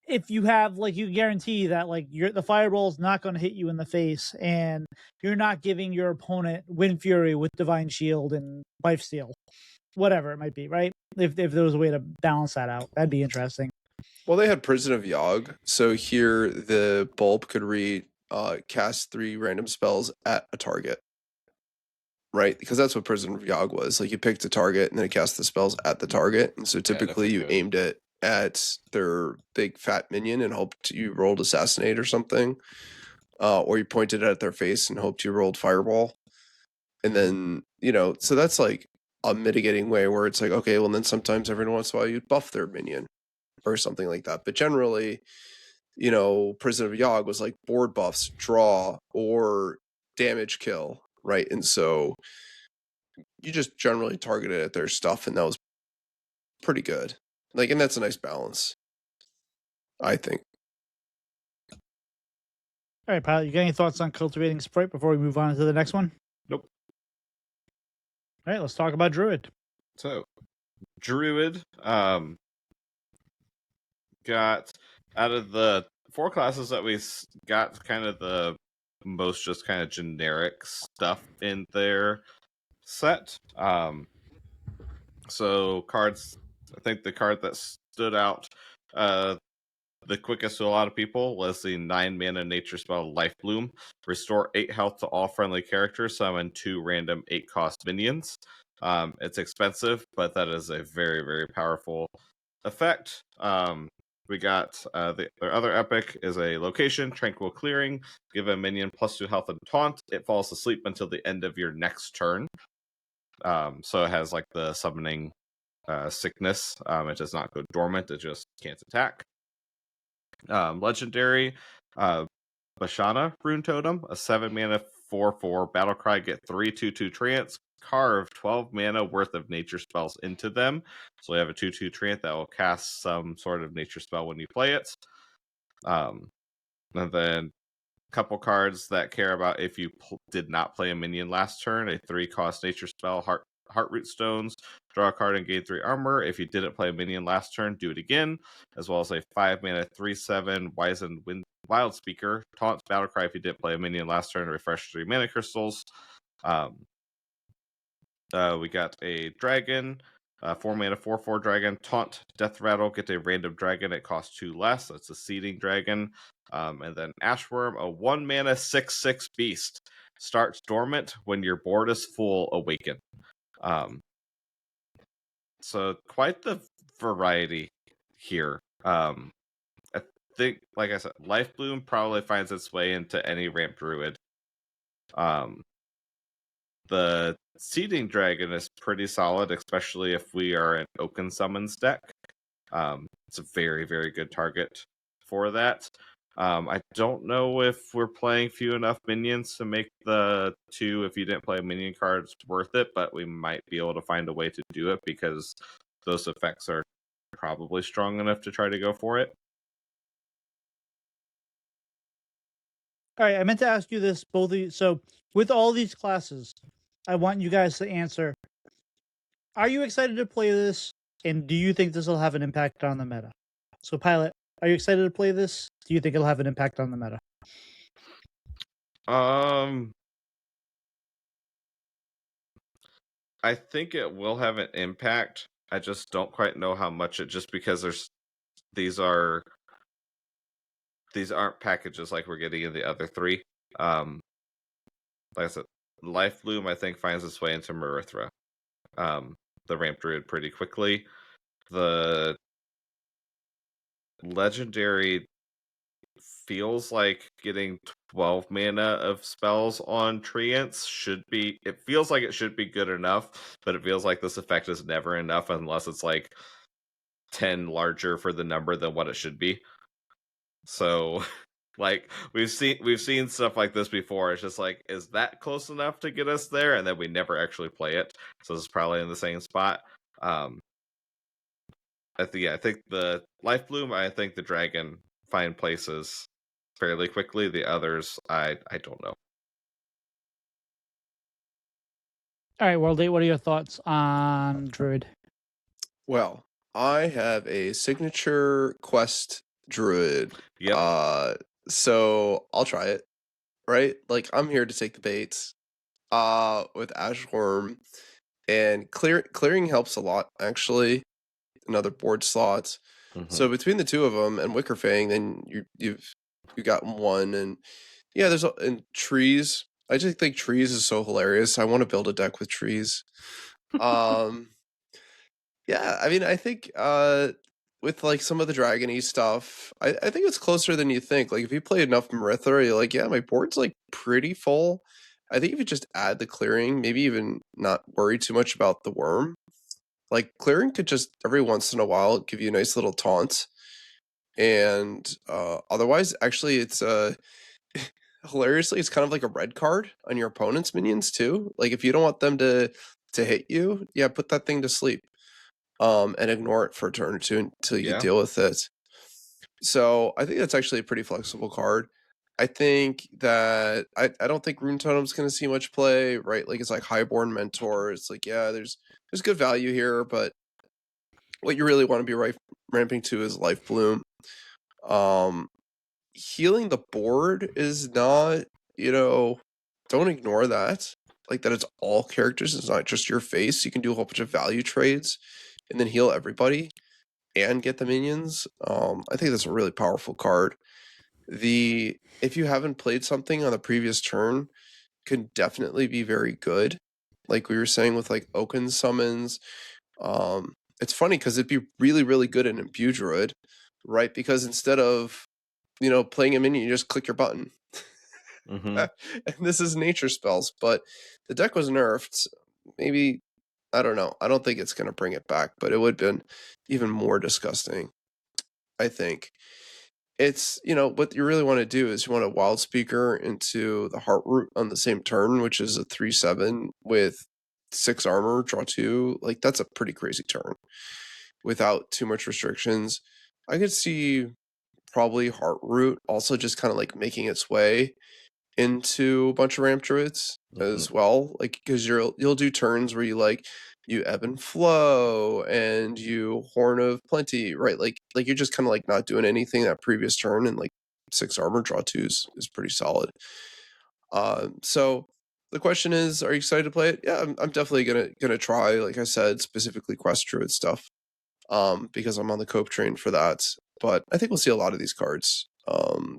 if you have like, you guarantee that like the fireball's not going to hit you in the face, and you're not giving your opponent Wind Fury with Divine Shield and Lifesteal, whatever it might be, right? If there was a way to balance that out, that'd be interesting. Well, they had Prison of Yogg, so here the bulb could cast 3 random spells at a target, right? Because that's what Prison of Yogg was. Like, you picked a target and then it cast the spells at the target, and so typically you aimed it at their big fat minion and hoped you rolled Assassinate or something, or you pointed it at their face and hoped you rolled Fireball. And then, so that's like a mitigating way where it's like, okay, well then sometimes every once in a while you'd buff their minion or something like that. But generally, Prison of Yogg was like board buffs, draw, or damage kill, right? And so you just generally targeted at their stuff, and that was pretty good. Like, and that's a nice balance, I think. All right, Pylet, you got any thoughts on Cultivating Sprite before we move on to the next one? Nope. All right, let's talk about Druid. So, Druid got, out of the 4 classes that we got, kind of the most just kind of generic stuff in their set. So cards, I think the card that stood out the quickest to a lot of people was the 9-mana nature spell Life Bloom. Restore 8 health to all friendly characters, summon 2 random 8-cost minions. It's expensive, but that is a very, very powerful effect. We got the other epic is a location, Tranquil Clearing. Give a minion +2 health and taunt. It falls asleep until the end of your next turn. So it has like the summoning sickness. It does not go dormant, it just can't attack. Legendary Bashana Rune Totem, a 7-mana 4/4 battlecry, get 3/2/2 trance, carve 12 mana worth of nature spells into them. So we have a 2/2 trance that will cast some sort of nature spell when you play it. And then a couple cards that care about if you did not play a minion last turn, a 3-cost nature spell, Heartroot Stones, draw a card and gain 3 armor. If you didn't play a minion last turn, do it again. As well as a 5-mana 3/7 Wizened Wild Speaker, taunts battlecry if you didn't play a minion last turn, refresh 3 mana crystals. We got a dragon, 4-mana 4/4 dragon, taunt Death Rattle, get a random dragon, it costs 2 less. That's a seeding dragon. And then Ashworm, a 1-mana 6/6 beast, starts dormant when your board is full, awaken. So quite the variety here. I think, like I said, Life Bloom probably finds its way into any ramp druid. The Seeding Dragon is pretty solid, especially if we are an Oaken Summons deck. It's a very, very good target for that. I don't know if we're playing few enough minions to make the 2 if you didn't play minion cards worth it, but we might be able to find a way to do it because those effects are probably strong enough to try to go for it. All right, I meant to ask you this, both of you. So, with all these classes, I want you guys to answer. Are you excited to play this? And do you think this will have an impact on the meta? So, Pylet, are you excited to play this? Do you think it'll have an impact on the meta? I think it will have an impact. I just don't quite know how much just because these aren't packages like we're getting in the other 3. Like I said, Life Bloom I think finds its way into Marithra, the ramp druid, pretty quickly. The legendary feels like getting 12 mana of spells on Treants it feels like it should be good enough, but it feels like this effect is never enough unless it's like 10 larger for the number than what it should be. So like we've seen stuff like this before. It's just like, is that close enough to get us there? And then we never actually play it. So this is probably in the same spot. I think the Life Bloom, I think the dragon find places fairly quickly. The others, I don't know. All right, WorldEight, what are your thoughts on Druid? Well, I have a signature quest druid. Yep. So I'll try it. Right? Like, I'm here to take the baits. With Ashworm. And clearing helps a lot, actually. Another board slot. So between the 2 of them and Wickerfang, then you've got 1. And yeah, and trees. I just think trees is so hilarious. I want to build a deck with trees. Yeah, I mean, I think with like some of the dragony stuff, I think it's closer than you think. Like if you play enough Marithra, you're like, yeah, my board's like pretty full. I think if you just add the clearing, maybe even not worry too much about the worm. Like clearing could just every once in a while give you a nice little taunt. And otherwise, actually, it's hilariously, it's kind of like a red card on your opponent's minions too. Like if you don't want them to hit you, yeah, put that thing to sleep. And ignore it for a turn or 2 until you deal with it. So I think that's actually a pretty flexible card. I think that I don't think Rune Totem's going to see much play, right? Like it's like Highborn Mentor. It's like, yeah, there's good value here, but what you really want to be ramping to is Life Bloom. Healing the board is not, don't ignore that. Like that it's all characters, it's not just your face. You can do a whole bunch of value trades and then heal everybody. and get the minions. I think that's a really powerful card. If you haven't played something on the previous turn, can definitely be very good. Like we were saying with like Oaken summons. It's funny because it'd be really, really good in Imbue Druid, right? Because instead of playing a minion, you just click your button. Mm-hmm. And this is nature spells, but the deck was nerfed. Maybe, I don't know. I don't think it's going to bring it back, but it would have been even more disgusting, I think. It's, what you really want to do is you want a Wild Speaker into the Heart Root on the same turn, which is a 3/7 with 6 armor, draw 2. Like, that's a pretty crazy turn without too much restrictions. I could see probably Heart Root also just kind of like making its way into a bunch of ramp druids as well, like because you'll do turns where you ebb and flow and you Horn of Plenty, right? Like you're just kind of like not doing anything that previous turn, and like 6 armor draw 2s is pretty solid. So the question is, are you excited to play it? Yeah, I'm definitely gonna try. Like I said, specifically quest druid stuff, because I'm on the cope train for that. But I think we'll see a lot of these cards,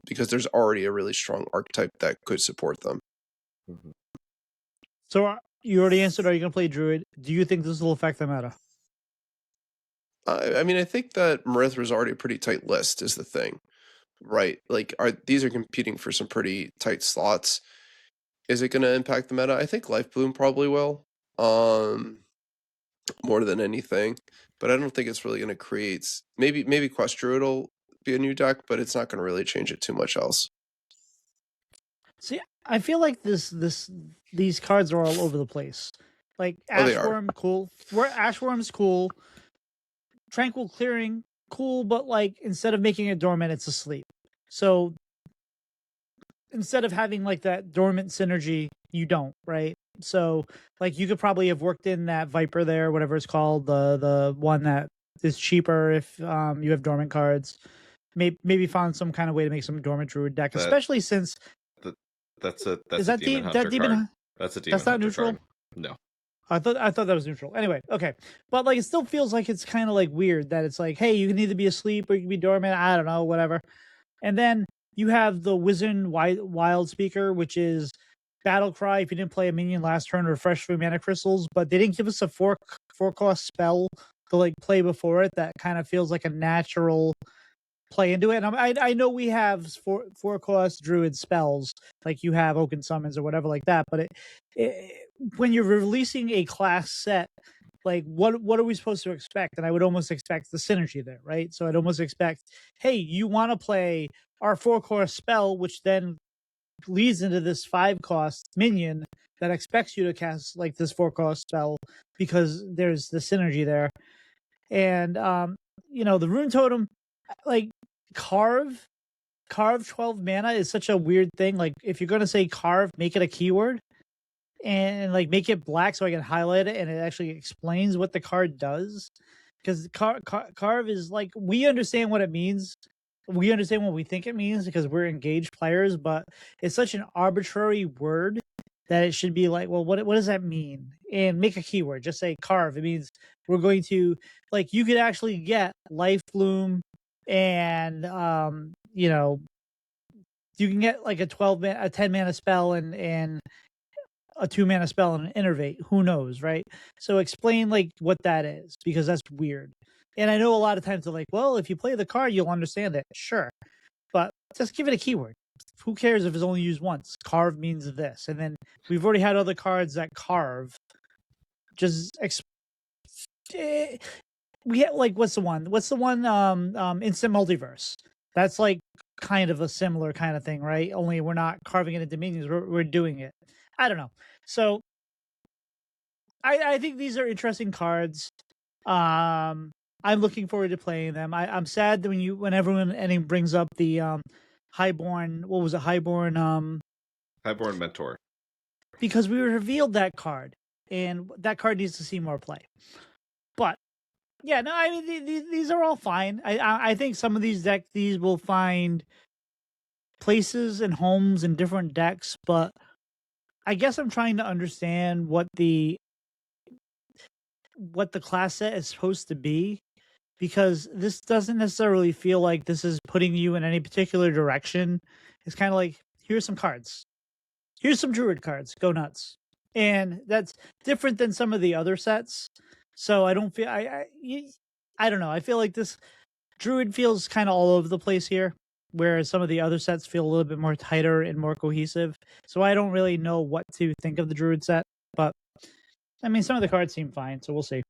because there's already a really strong archetype that could support them. Mm-hmm. So you already answered, are you going to play Druid? Do you think this will affect the meta? I mean, I think that Marithra is already a pretty tight list is the thing, right? Like, these are competing for some pretty tight slots. Is it going to impact the meta? I think Life Bloom probably will, more than anything. But I don't think it's really going to create... Maybe Quest Druid will be a new deck, but it's not going to really change it too much else. See, I feel like these cards are all over the place. Like Ashworm, cool. Ashworm's cool. Tranquil Clearing, cool, but like instead of making it dormant, it's asleep. So instead of having like that dormant synergy, you don't, right? So like you could probably have worked in that Viper there, whatever it's called, the one that is cheaper if you have dormant cards. Maybe found some kind of way to make some dormant druid deck, especially since that's a Demon Demon Hunter card. That's a Demon That's not Hunter neutral? card. No. I thought that was neutral. Anyway, okay. But like it still feels like it's kind of like weird that it's like, hey, you can either be asleep or you can be dormant. I don't know, whatever. And then you have the Wizened Wild Speaker, which is Battle Cry if you didn't play a minion last turn, refresh 3 mana crystals, but they didn't give us a 4-cost spell to like play before it that kind of feels like a natural play into it. And I know we have 4-cost druid spells like you have Oaken Summons or whatever like that, but when you're releasing a class set, like what are we supposed to expect? And I would almost expect the synergy there, right? So I'd almost expect, hey, you want to play our 4-cost spell, which then leads into this 5-cost minion that expects you to cast like this 4-cost spell because there's the synergy there. And the Rune Totem, like carve 12 mana is such a weird thing. Like if you're gonna say carve, make it a keyword and like make it black so I can highlight it and it actually explains what the card does. Because carve is like, we understand what it means. We understand what we think it means because we're engaged players, but it's such an arbitrary word that it should be like, well, what does that mean? And make a keyword. Just say carve. It means we're going to, like, you could actually get Life Bloom and you can get like a 10 mana spell and a 2 mana spell and an Innervate. Who knows, right? So explain like what that is, because that's weird. And I know a lot of times they're like, well, if you play the card, you'll understand it. Sure. But just give it a keyword. Who cares if it's only used once? Carve means this. And then we've already had other cards that carve. Just we have, like, what's the one? Instant Multiverse. That's like kind of a similar kind of thing, right? Only we're not carving it into minions. We're doing it. I don't know. So I think these are interesting cards. I'm looking forward to playing them. I'm sad that when everyone brings up the Highborn, what was it? Highborn Mentor. Because we revealed that card, and that card needs to see more play. But yeah, no, I mean these are all fine. I think some of these these will find places and homes in different decks, but I guess I'm trying to understand what the class set is supposed to be. because this doesn't necessarily feel like this is putting you in any particular direction. It's kind of like, here's some cards. Here's some druid cards. Go nuts. And that's different than some of the other sets. So I don't feel I don't know. I feel like this druid feels kind of all over the place here, whereas some of the other sets feel a little bit more tighter and more cohesive. So I don't really know what to think of the druid set, but I mean, some of the cards seem fine, so we'll see.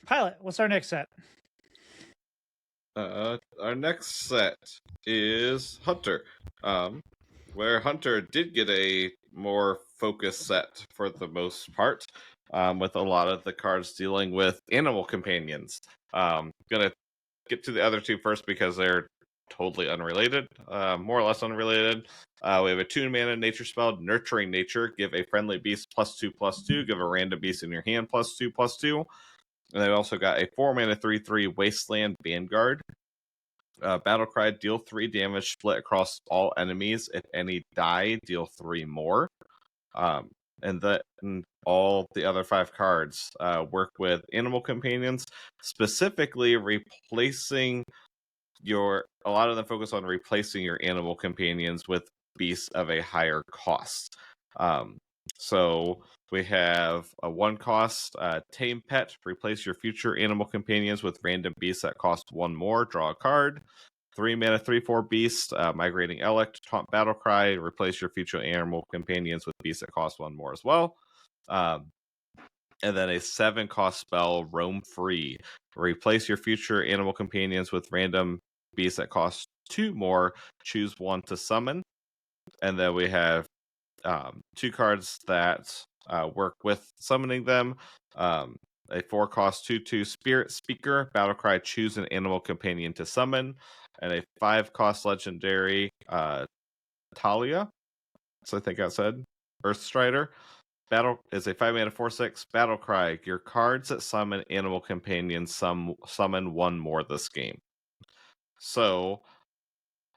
Pylet, what's our next set? Our next set is Hunter, where Hunter did get a more focused set for the most part, with a lot of the cards dealing with animal companions. Gonna get to the other two first because they're totally unrelated, more or less unrelated. We have a 2-mana nature spell, Nurturing Nature. Give a friendly beast +2/+2. Give a random beast in your hand +2/+2. And they've also got a 4-mana 3/3 Wasteland Vanguard. Battlecry, deal 3 damage split across all enemies. If any die, deal 3 more. And all the other 5 cards work with animal companions, specifically replacing a lot of them focus on replacing your animal companions with beasts of a higher cost. So we have a 1-cost Tame Pet. Replace your future animal companions with random beasts that cost 1 more. Draw a card. 3-mana 3/4 beast. Migrating Elect. Taunt Battlecry. Replace your future animal companions with beasts that cost 1 more as well. And then a 7-cost spell, Roam Free. Replace your future animal companions with random beasts that cost 2 more. Choose 1 to summon. And then we have 2 cards that work with summoning them. A 4-cost 2/2 Spirit Speaker. Battlecry, choose an animal companion to summon. And a 5-cost legendary Talia. So I think I said Earthstrider. Battle is a 5-mana 4/6 Battlecry. Your cards that summon animal companions summon 1 more this game. So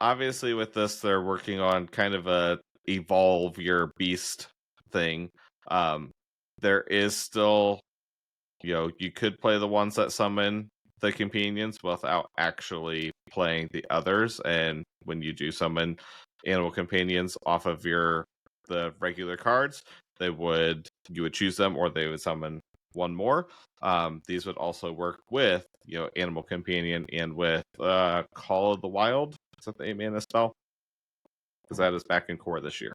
obviously with this, they're working on kind of a evolve your beast thing. There is still, you could play the ones that summon the companions without actually playing the others. And when you do summon animal companions off of the regular cards, you would choose them, or they would summon 1 more. These would also work with animal companion and with Call of the Wild. Is that the 8-mana spell? Because that is back in core this year.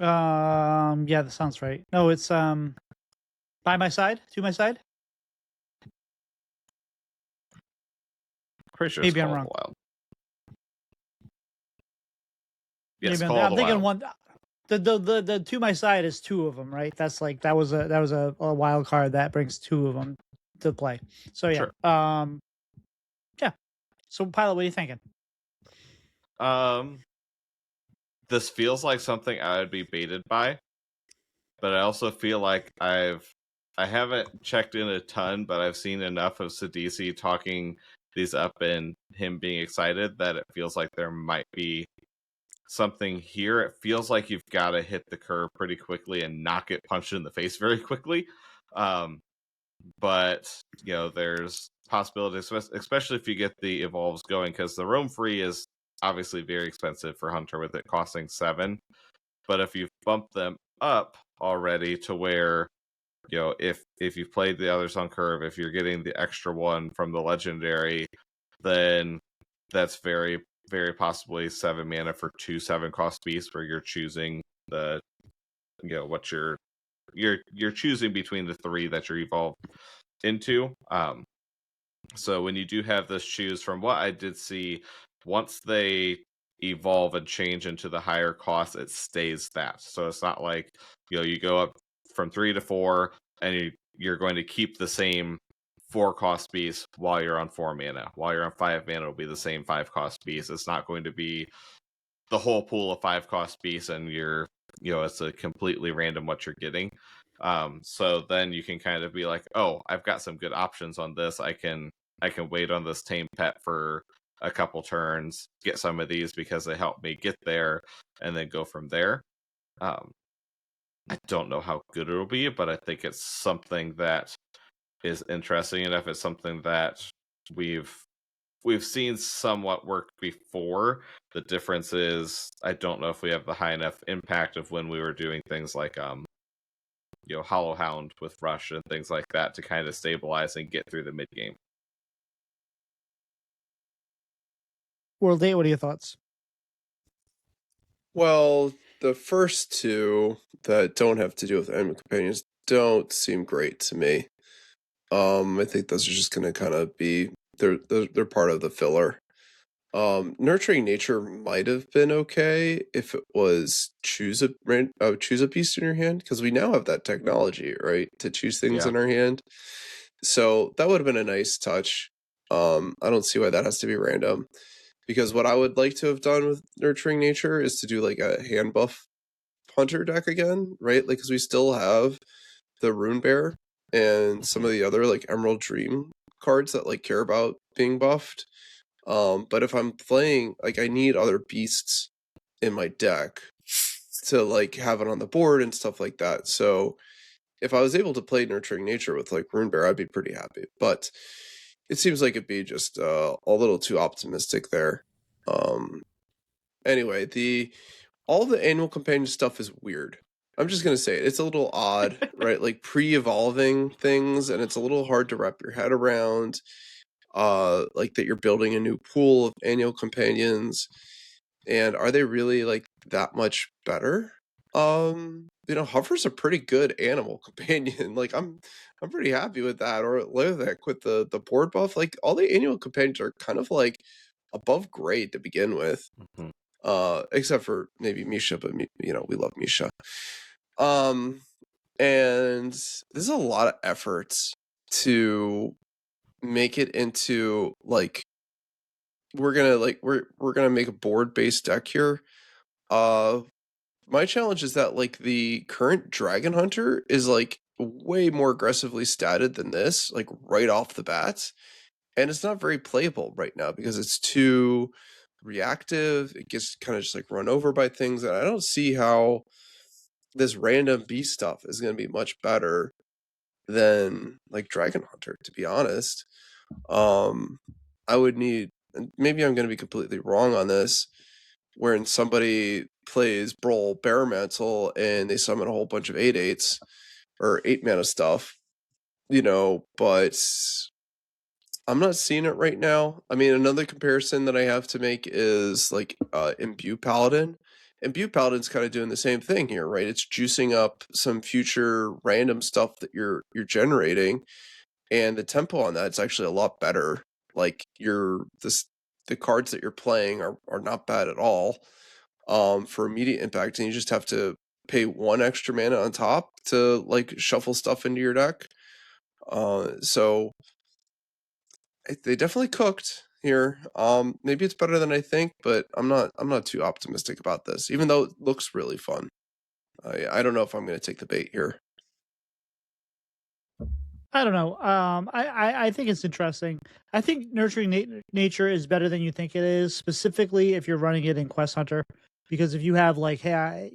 Yeah, that sounds right. No, it's by my side, to my side. Pretty sure Maybe it's I'm Call wrong. of the Wild. Yes, Maybe Call I'm of the thinking Wild. one. The to my side is 2 of them, right? That's like that was a wild card that brings 2 of them to play. So yeah, Sure. Yeah. So Pylet, what are you thinking? This feels like something I would be baited by, but I also feel like I haven't checked in a ton, but I've seen enough of Sidisi talking these up and him being excited that it feels like there might be something here. It feels like you've got to hit the curve pretty quickly and not get punched in the face very quickly. But there's possibilities, especially if you get the evolves going, because the Roam Free is obviously very expensive for Hunter with it costing 7. But if you've bumped them up already to where if you've played the others on curve, if you're getting the extra 1 from the legendary, then that's very, very possibly 7 mana for 2 7-cost beasts, where you're choosing the what you're choosing between the 3 that you're evolved into. So when you do have this choose, from what I did see, once they evolve and change into the higher cost, it stays that. So it's not like you go up from 3 to 4 and you're going to keep the same 4-cost beast while you're on 4 mana. While you're on 5 mana, it'll be the same 5-cost beast. It's not going to be the whole pool of 5-cost beasts and it's a completely random what you're getting. So then you can kind of be like, oh, I've got some good options on this. I can wait on this Tame Pet for a couple turns, get some of these because they help me get there, and then go from there. I don't know how good it'll be, but I think it's something that is interesting enough. It's something that we've seen somewhat work before. The difference is I don't know if we have the high enough impact of when we were doing things like Hollow Hound with Rush and things like that to kind of stabilize and get through the mid game. WorldEight, what are your thoughts? Well, the first two that don't have to do with animal companions don't seem great to me. I think those are just going to kind of be they're part of the filler. Nurturing nature might have been okay if it was choose a beast in your hand, because we now have that technology, right, to choose things in our hand. So that would have been a nice touch. I don't see why that has to be random, because what I would like to have done with nurturing nature is to do like a hand buff hunter deck again, right? Like, because we still have the Rune Bear and some of the other like Emerald Dream cards that like care about being buffed. But if I'm playing, like, I need other beasts in my deck to like have it on the board and stuff like that. So if I was able to play Nurturing Nature with like Rune Bear, I'd be pretty happy. But it seems like it'd be just a little too optimistic there. Anyway, all the annual companion stuff is weird. I'm just gonna say it. It's a little odd, right? Like pre-evolving things, and it's a little hard to wrap your head around. Like that you're building a new pool of annual companions, and are they really like that much better? Hover's a pretty good animal companion. Like I'm pretty happy with that. Or Levek with the board buff. Like all the annual companions are kind of like above grade to begin with. Except for maybe Misha, but we love Misha. And there's a lot of effort to make it into like we're gonna make a board based deck here. My challenge is that like the current Dragon Hunter is like way more aggressively statted than this, like right off the bat, and it's not very playable right now because it's too reactive. It gets kind of just like run over by things, and I don't see how this random beast stuff is going to be much better than like Dragon Hunter, to be honest. I would need, and maybe I'm going to be completely wrong on this, wherein somebody plays Brawl Bear Mantle and they summon a whole bunch of 8/8s or 8-mana stuff, but I'm not seeing it right now. I mean, another comparison that I have to make is like Imbue Paladin. Imbue Paladin's kind of doing the same thing here, right? It's juicing up some future random stuff that you're generating, and the tempo on that's actually a lot better. Like the cards that you're playing are not bad at all for immediate impact, and you just have to pay one extra mana on top to like shuffle stuff into your deck. So they definitely cooked here. Maybe it's better than I think, but I'm not too optimistic about this, even though it looks really fun. I don't know if I'm going to take the bait here. I don't know. I think it's interesting. I think nurturing nature is better than you think it is, specifically if you're running it in Quest Hunter, because if you have like, hey,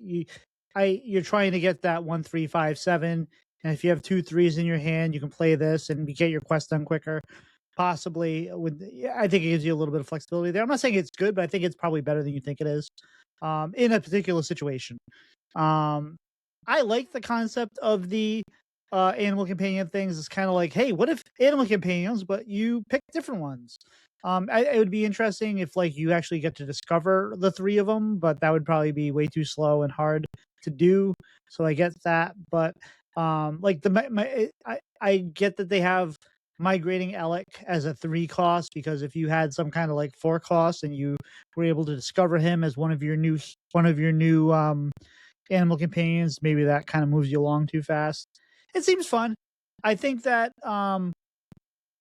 you're trying to get that 1, 3, 5, 7, and if you have 2 3s in your hand, you can play this and get your quest done quicker. Possibly, I think it gives you a little bit of flexibility there. I'm not saying it's good, but I think it's probably better than you think it is, in a particular situation. I like the concept of the animal companion things. It's kind of like, hey, what if animal companions, but you pick different ones? It would be interesting if like you actually get to discover the 3 of them, but that would probably be way too slow and hard to do. So I get that, but like I get that they have migrating Alec as a 3 cost, because if you had some kind of like 4 cost and you were able to discover him as one of your new animal companions, maybe that kind of moves you along too fast. It seems fun. I think that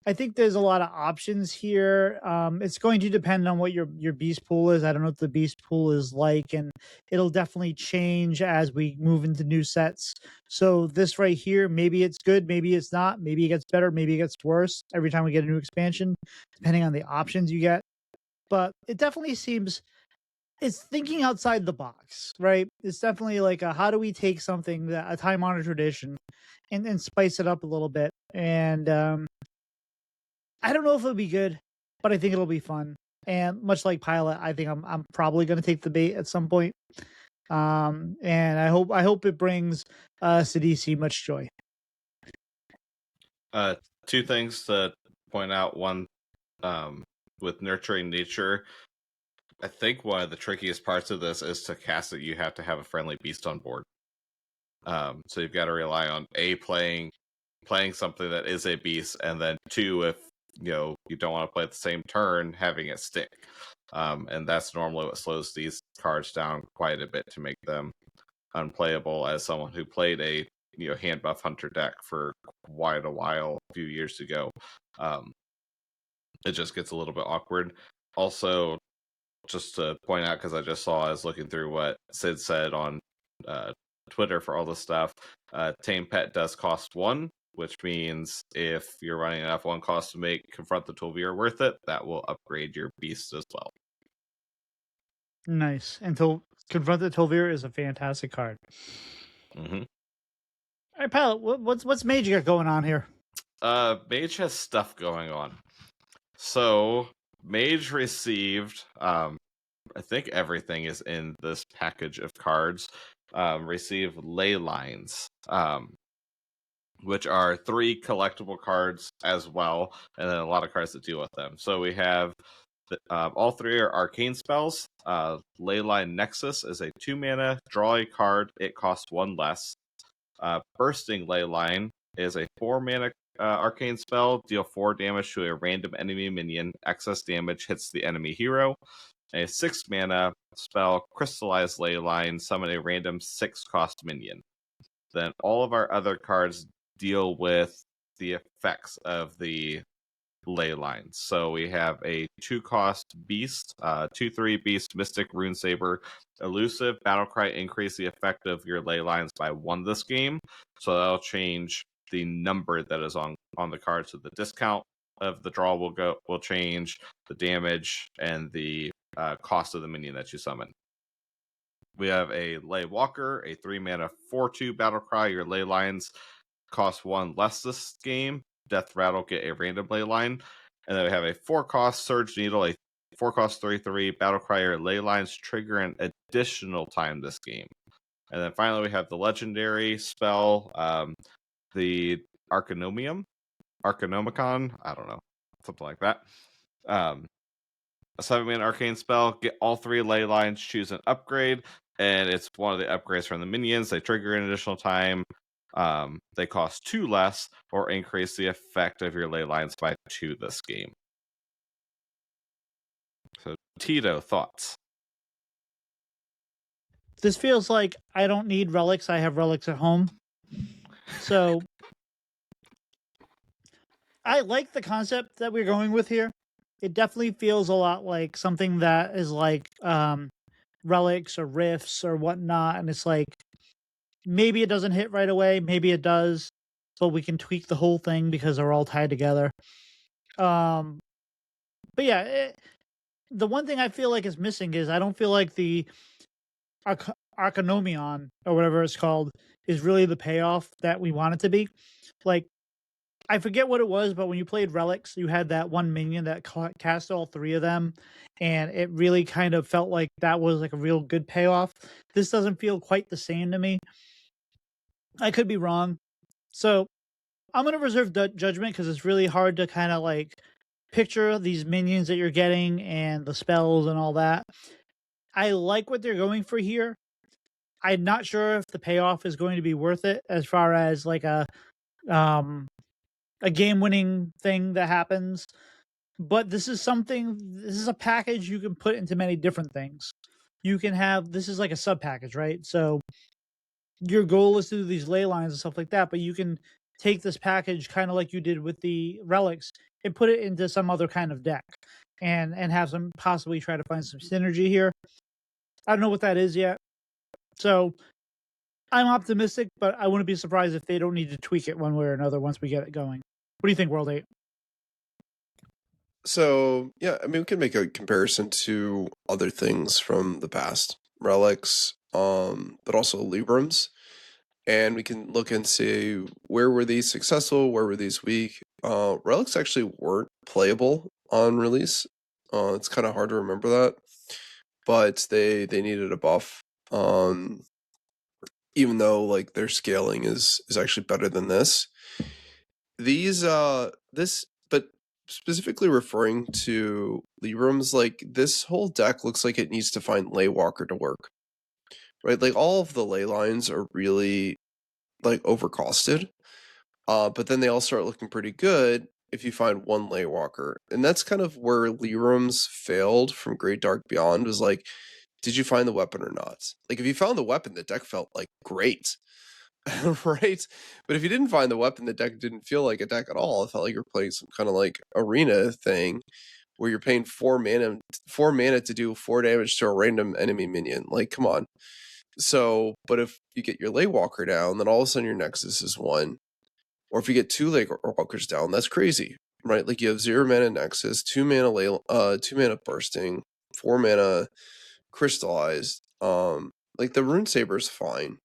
I think there's a lot of options here. It's going to depend on what your beast pool is. I don't know what the beast pool is like, and it'll definitely change as we move into new sets. So this right here, maybe it's good, maybe it's not, maybe it gets better, maybe it gets worse every time we get a new expansion, depending on the options you get. But it definitely seems it's thinking outside the box, right? It's definitely like how do we take something that a time honored tradition and spice it up a little bit. And I don't know if it'll be good, but I think it'll be fun. And much like Pylet, I think I'm probably going to take the bait at some point. And I hope it brings CDC much joy. Two things to point out. One, with nurturing nature, I think one of the trickiest parts of this is to cast it. You have to have a friendly beast on board. So you've got to rely on playing something that is a beast, and then two, if you don't want to play at the same turn, having it stick. And that's normally what slows these cards down quite a bit to make them unplayable. As someone who played a hand buff hunter deck for quite a while a few years ago, it just gets a little bit awkward. Also, just to point out, because I just saw, I was looking through what Sid said on Twitter for all this stuff. Tame Pet does cost 1, which means if you're running enough 1 cost to make Confront the Tol'vir worth it, that will upgrade your beast as well. Nice. Until Confront the Tol'vir is a fantastic card. Mm-hmm. All right, Pylet, what's Mage got going on here? Mage has stuff going on. So Mage received, I think everything is in this package of cards. Receive Ley Lines, which are 3 collectible cards as well, and then a lot of cards that deal with them. So we have all 3 are arcane spells. Leyline Nexus is a 2 mana, draw a card, it costs 1 less. Bursting Leyline is a 4 mana arcane spell, deal 4 damage to a random enemy minion. Excess damage hits the enemy hero. A 6 mana spell, Crystallized Leyline, summon a random 6 cost minion. Then all of our other cards deal with the effects of the ley lines. So we have a 2 cost beast, 2/3 beast, Mystic Rune Saber, elusive, Battlecry, increase the effect of your ley lines by 1 this game. So that'll change the number that is on the card. So the discount of the draw will change, the damage, and the cost of the minion that you summon. We have a Ley Walker, a 3 mana 4/2 Battlecry. Your ley lines cost 1 less this game. Death Rattle, get a random ley line. And then we have a 4 cost Surge Needle, a 4 cost 3/3 Battlecry. Your ley lines trigger an additional time this game. And then finally we have the legendary spell, the Arcanomicon, I don't know, something like that. A 7-mana arcane spell, get all 3 ley lines, choose an upgrade, and it's one of the upgrades from the minions. They trigger an additional time. They cost 2 less, or increase the effect of your ley lines by 2 this game. So, Tito, thoughts? This feels like I don't need relics. I have relics at home. So I like the concept that we're going with here. It definitely feels a lot like something that is like relics or rifts or whatnot. And it's like, maybe it doesn't hit right away. Maybe it does, but we can tweak the whole thing because they're all tied together. But yeah, the one thing I feel like is missing is I don't feel like the Arcanomicon or whatever it's called is really the payoff that we want it to be. Like, I forget what it was, but when you played Relics, you had that one minion that cast all 3 of them, and it really kind of felt like that was like a real good payoff. This doesn't feel quite the same to me. I could be wrong. So I'm going to reserve judgment because it's really hard to kind of like picture these minions that you're getting and the spells and all that. I like what they're going for here. I'm not sure if the payoff is going to be worth it as far as like a game-winning thing that happens. But this is a package you can put into many different things. You can have, this is like a sub-package, right? So your goal is to do these ley lines and stuff like that, but you can take this package kind of like you did with the relics and put it into some other kind of deck and have some, possibly try to find some synergy here. I don't know what that is yet. So I'm optimistic, but I wouldn't be surprised if they don't need to tweak it one way or another once we get it going. What do you think, WorldEight? So yeah, I mean, we can make a comparison to other things from the past, relics, but also Librams, and we can look and see where were these successful, where were these weak. Relics actually weren't playable on release. It's kind of hard to remember that, but they needed a buff. Even though like their scaling is actually better than this. This but specifically referring to Librams, like this whole deck looks like it needs to find Laywalker to work. Right? Like all of the ley lines are really like overcosted. But then they all start looking pretty good if you find one Laywalker. And that's kind of where Librams failed from Great Dark Beyond, was like, did you find the weapon or not? Like if you found the weapon, the deck felt like great. Right? But if you didn't find the weapon, the deck didn't feel like a deck at all. It felt like you're playing some kind of like arena thing where you're paying 4 mana to do 4 damage to a random enemy minion. Like, come on. So, but if you get your Laywalker down, then all of a sudden your Nexus is 1. Or if you get 2 Laywalkers down, that's crazy. Right? Like you have 0 mana Nexus, 2 mana bursting, 4 mana crystallized. Like the Rune Saber's fine.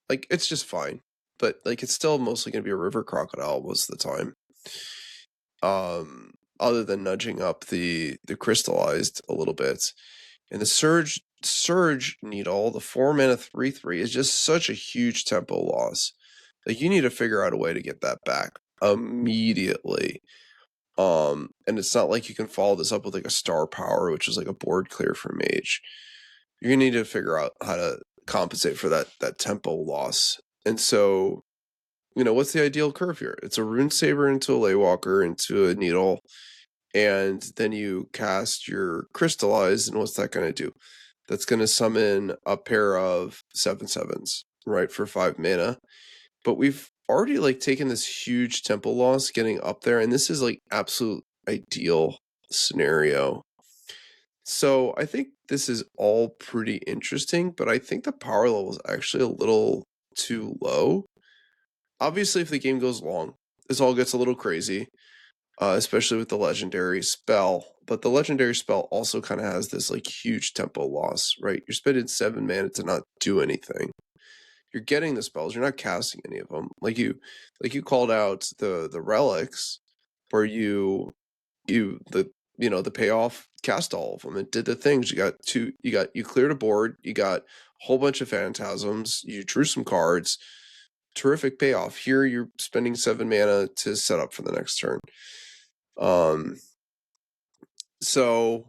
Like it's just fine, but like it's still mostly going to be a River Crocodile most of the time. Other than nudging up the crystallized a little bit, and the surge needle, the 4 mana 3/3 is just such a huge tempo loss. Like you need to figure out a way to get that back immediately. And it's not like you can follow this up with like a star power, which is like a board clear for mage. You're gonna need to figure out how to compensate for that tempo loss. And so, what's the ideal curve here? It's a Rune Saber into a Laywalker into a Needle, and then you cast your Crystallize, and what's that going to do? That's going to summon a pair of 7/7s, right, for 5 mana. But we've already like taken this huge tempo loss getting up there, and this is like absolute ideal scenario. So I think this is all pretty interesting, but I think the power level is actually a little too low. Obviously, if the game goes long, this all gets a little crazy, especially with the legendary spell. But the legendary spell also kind of has this like huge tempo loss, right? You're spending 7 mana to not do anything. You're getting the spells, you're not casting any of them. Like you called out the relics, where the payoff cast all of them. It did the things. You cleared a board, you got a whole bunch of phantasms, you drew some cards, terrific payoff. Here you're spending 7 mana to set up for the next turn. So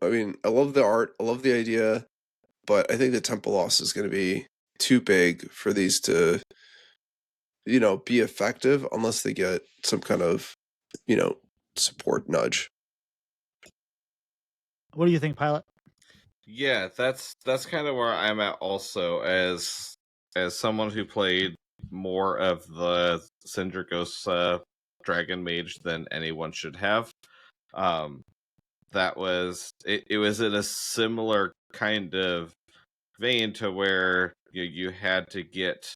I mean, I love the art, I love the idea, but I think the tempo loss is going to be too big for these to be effective unless they get some kind of support nudge. What do you think, Pylet? Yeah, that's kind of where I'm at also, as someone who played more of the Syndragos Dragon Mage than anyone should have. That was it was in a similar kind of vein to where you had to get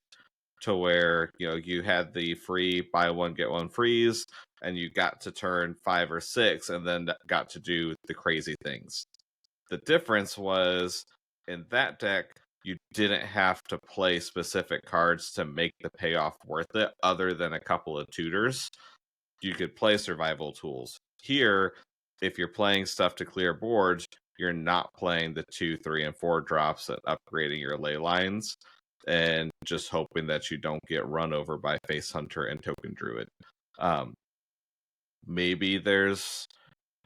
to where you had the free buy one get one freeze, and you got to turn 5 or 6 and then got to do the crazy things. The difference was, in that deck, you didn't have to play specific cards to make the payoff worth it, other than a couple of tutors. You could play survival tools. Here, if you're playing stuff to clear boards, you're not playing the 2, 3, and 4 drops and upgrading your ley lines, and just hoping that you don't get run over by Face Hunter and Token Druid. Maybe there's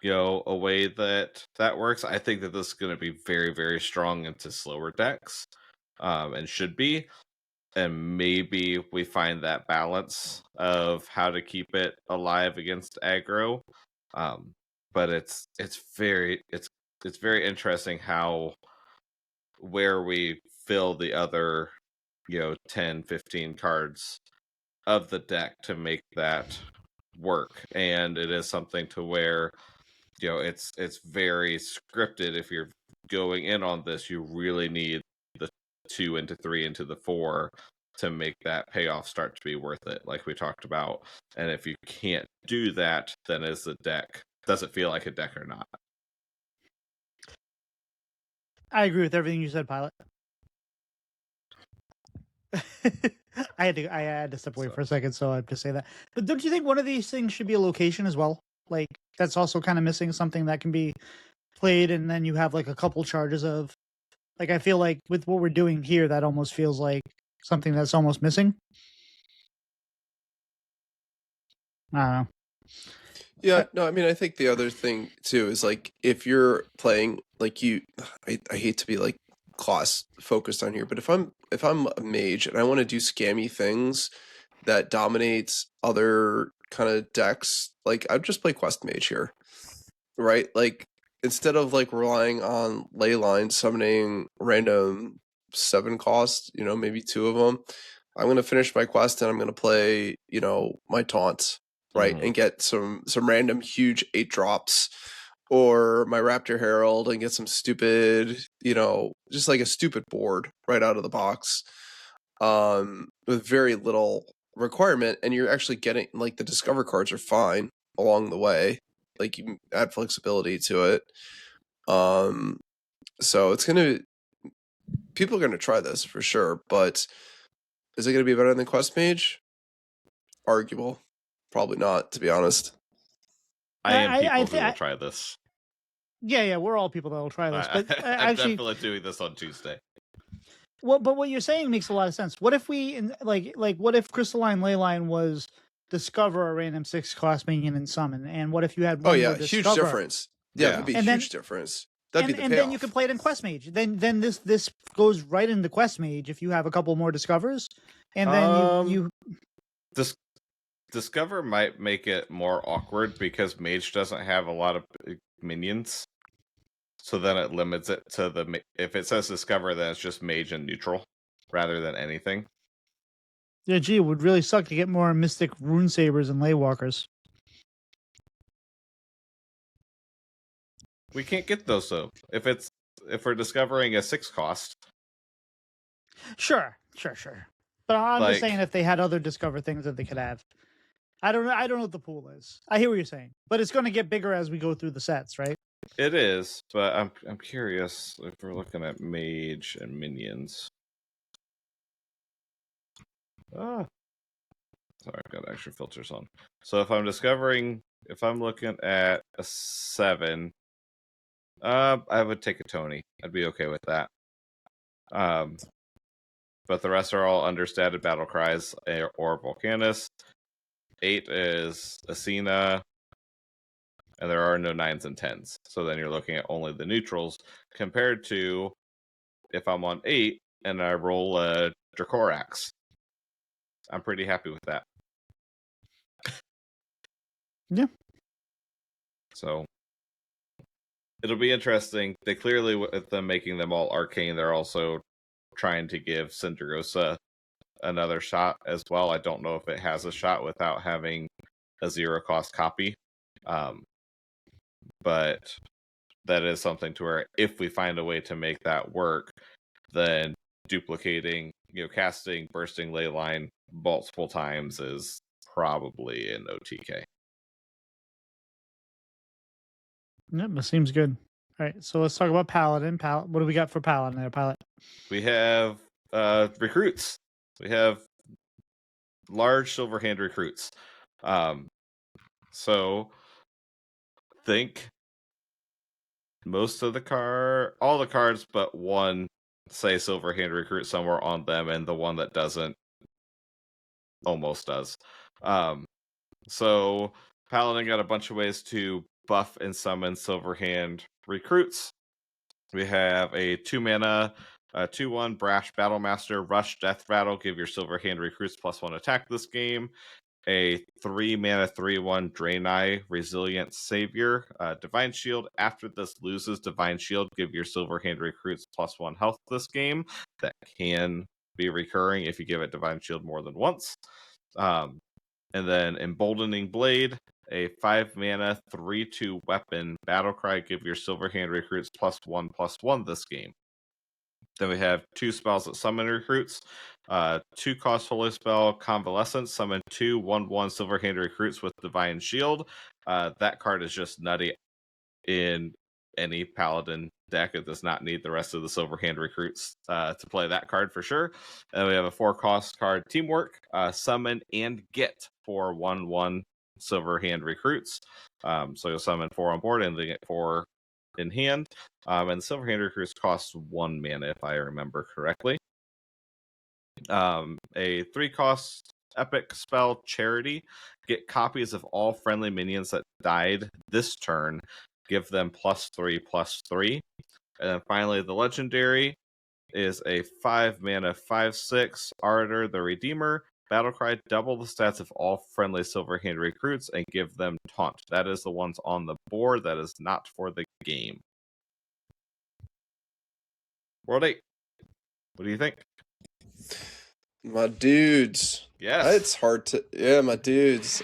a way that works. I think that this is going to be very, very strong into slower decks, and should be. And maybe we find that balance of how to keep it alive against aggro. But it's very interesting where we fill the other 10, 15 cards of the deck to make that work. And it is something to where it's very scripted. If you're going in on this, you really need the 2 into 3 into the 4 to make that payoff start to be worth it, like we talked about. And if you can't do that, then is the deck does it feel like a deck or not? I agree with everything you said, Pilot. I had to step away for a second, so I have to say that. But don't you think one of these things should be a location as well? Like that's also kind of missing something that can be played, and then you have like a couple charges of. Like I feel like with what we're doing here, that almost feels like something that's almost missing. I don't know. Yeah, no, I mean, I think the other thing too is like if you're playing like I hate to be like class focused on here, but if I'm a mage and I want to do scammy things that dominates other kind of decks, like I'd just play quest mage here, right? Like instead of like relying on leyline summoning random 7 cost, maybe 2 of them, I'm gonna finish my quest and I'm gonna play, my taunts, right, and get some random huge 8 drops, or my Raptor Herald and get some stupid, just like a stupid board right out of the box, with very little requirement, and you're actually getting like the discover cards are fine along the way, like you add flexibility to it. So people are gonna try this for sure, but is it gonna be better than Quest Mage? Arguable. Probably not, to be honest. I am people I who will try this. Yeah, we're all people that will try this. But I'm actually, definitely doing this on Tuesday. well, but what you're saying makes a lot of sense. What if we what if Crystalline Leyline was discover a random 6 cost minion and summon, and what if you had one more huge discover? difference. Yeah, that'd be a huge difference. That'd be the and payoff. then you could play it in Quest Mage. Then this goes right into Quest Mage if you have a couple more discovers, and then you Discover might make it more awkward because Mage doesn't have a lot of minions. So then it limits it to if it says Discover, then it's just Mage and neutral rather than anything. Yeah, gee, it would really suck to get more Mystic Rune Sabers and Laywalkers. We can't get those though. If we're discovering a 6 cost. Sure. But I'm just saying if they had other Discover things that they could have. I don't know what the pool is. I hear what you're saying, but it's going to get bigger as we go through the sets, right? It is, but I'm curious if we're looking at Mage and minions. Sorry, I've got extra filters on. So if I'm looking at a 7, I would take a Tony. I'd be okay with that. But the rest are all understated battle cries or Volcanus. 8 is Asina, and there are no 9s and 10s. So then you're looking at only the neutrals, compared to if I'm on 8 and I roll a Dracorax. I'm pretty happy with that. Yeah. So it'll be interesting. They clearly, with them making them all arcane, they're also trying to give Cinderosa another shot as well. I don't know if it has a shot without having a 0 cost copy. But that is something to where if we find a way to make that work, then duplicating, casting Bursting Leyline multiple times is probably an OTK. Yep, that seems good. All right, so let's talk about Paladin. What do we got for Paladin there, Pilot? We have recruits. We have large silver hand recruits. So think most of all the cards but one say silver hand recruit somewhere on them, and the one that doesn't almost does. So Paladin got a bunch of ways to buff and summon silver hand recruits. We have a 2-mana 2/1 Brash Battlemaster, Rush Death Rattle, give your silver hand recruits +1 attack this game. A 3-mana 3/1 Draenei Resilient Savior, Divine Shield. After this loses Divine Shield, give your silver hand recruits +1 health this game. That can be recurring if you give it Divine Shield more than once. And then Emboldening Blade, a 5-mana 3/2 weapon Battlecry, give your silver hand recruits +1/+1 this game. Then we have 2 spells that summon recruits. 2 cost Holy Spell Convalescence, summon 2 1/1 silver hand recruits with Divine Shield. That card is just nutty in any Paladin deck. It does not need the rest of the Silverhand recruits to play that card for sure. And we have a 4-cost card, Teamwork, summon and get for 1/1 Silverhand recruits. So you'll summon 4 on board and they get 4 in hand. And the Silverhand recruits cost 1 mana if I remember correctly. A 3-cost epic spell, Charity. Get copies of all friendly minions that died this turn. Give them +3/+3. And then finally, the legendary is a 5 mana 5/6 Ardor the Redeemer. Battlecry, double the stats of all friendly Silverhand recruits and give them taunt. That is the ones on the board. That is not for the game. WorldEight, what do you think? My dudes. Yes. It's hard to my dudes.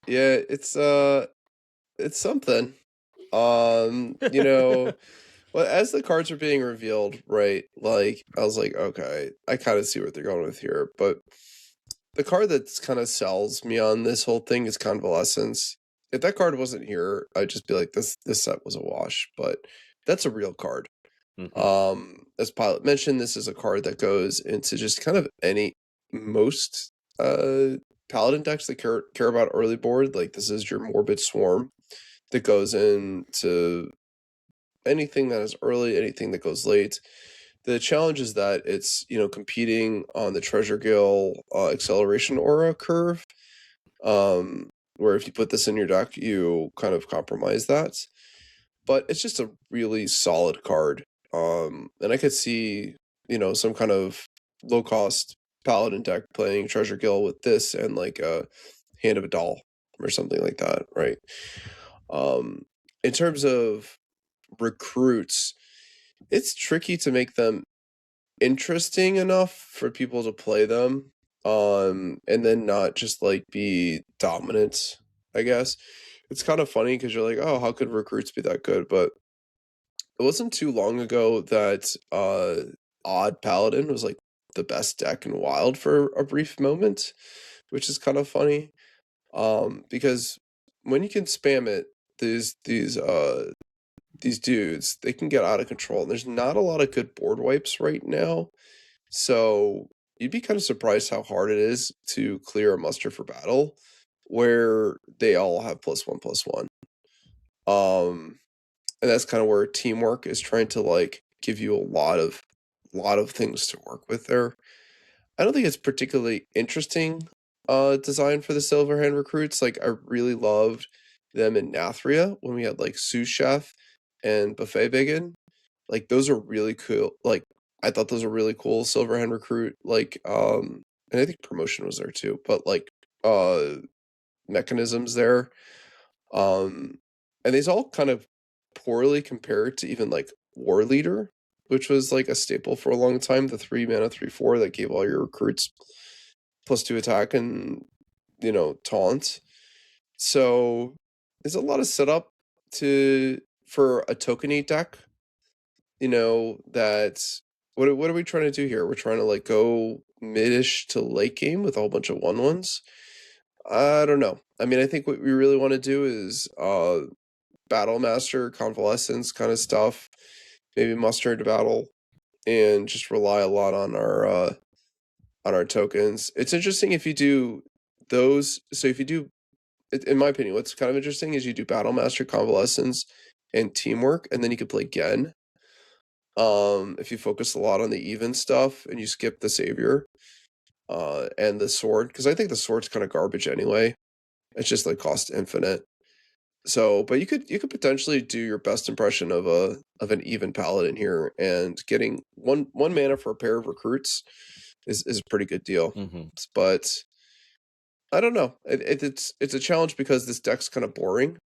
It's something. You know, well, as the cards are being revealed, right? Like I was like, okay, I kind of see what they're going with here, but the card that's kind of sells me on this whole thing is Convalescence. If that card wasn't here, I'd just be like, this set was a wash, but that's a real card. As Pylet mentioned, this is a card that goes into just kind of most Paladin decks that care about early board. Like this is your Morbid Swarm that goes into anything that is early, anything that goes late. The challenge is that it's, competing on the Treasure Gale acceleration aura curve, where if you put this in your deck, you kind of compromise that. But it's just a really solid card. And I could see, some kind of low-cost Paladin deck playing Treasure Gale with this and like a Hand of a Doll or something like that, right? In terms of recruits, it's tricky to make them interesting enough for people to play them, and then not just like be dominant, I guess. It's kind of funny because you're like, oh, how could recruits be that good? But it wasn't too long ago that Odd Paladin was like the best deck in Wild for a brief moment, which is kind of funny. Because when you can spam it, these dudes, they can get out of control. And there's not a lot of good board wipes right now. So you'd be kind of surprised how hard it is to clear a muster for battle where they all have +1/+1. And that's kind of where Teamwork is trying to like give you a lot of things to work with there. I don't think it's particularly interesting design for the Silverhand recruits. Like I really loved them in Nathria when we had like Sous Chef and Buffet Biggin. Like those are really cool. Like I thought those were really cool Silverhand recruit. Like and I think Promotion was there too, but like mechanisms there. And these all kind of poorly compared to even like War Leader, which was like a staple for a long time. The 3 mana 3/4 that gave all your recruits +2 attack and taunt. So there's a lot of setup for a tokeny deck. That what are we trying to do here? We're trying to like go midish to late game with a whole bunch of 1/1s. I don't know. I mean, I think what we really want to do is Battle Master, Convalescence kind of stuff. Maybe muster into battle and just rely a lot on our tokens. It's interesting if you do those. So if you do, in my opinion, what's kind of interesting is you do Battle Master, Convalescence, and Teamwork, and then you could play Gen. If you focus a lot on the even stuff and you skip the Savior and the Sword, because I think the Sword's kind of garbage anyway. It's just like cost infinite. So, but you could potentially do your best impression of an even Paladin here, and getting one mana for a pair of recruits is a pretty good deal. But I don't know. It's a challenge because this deck's kind of boring,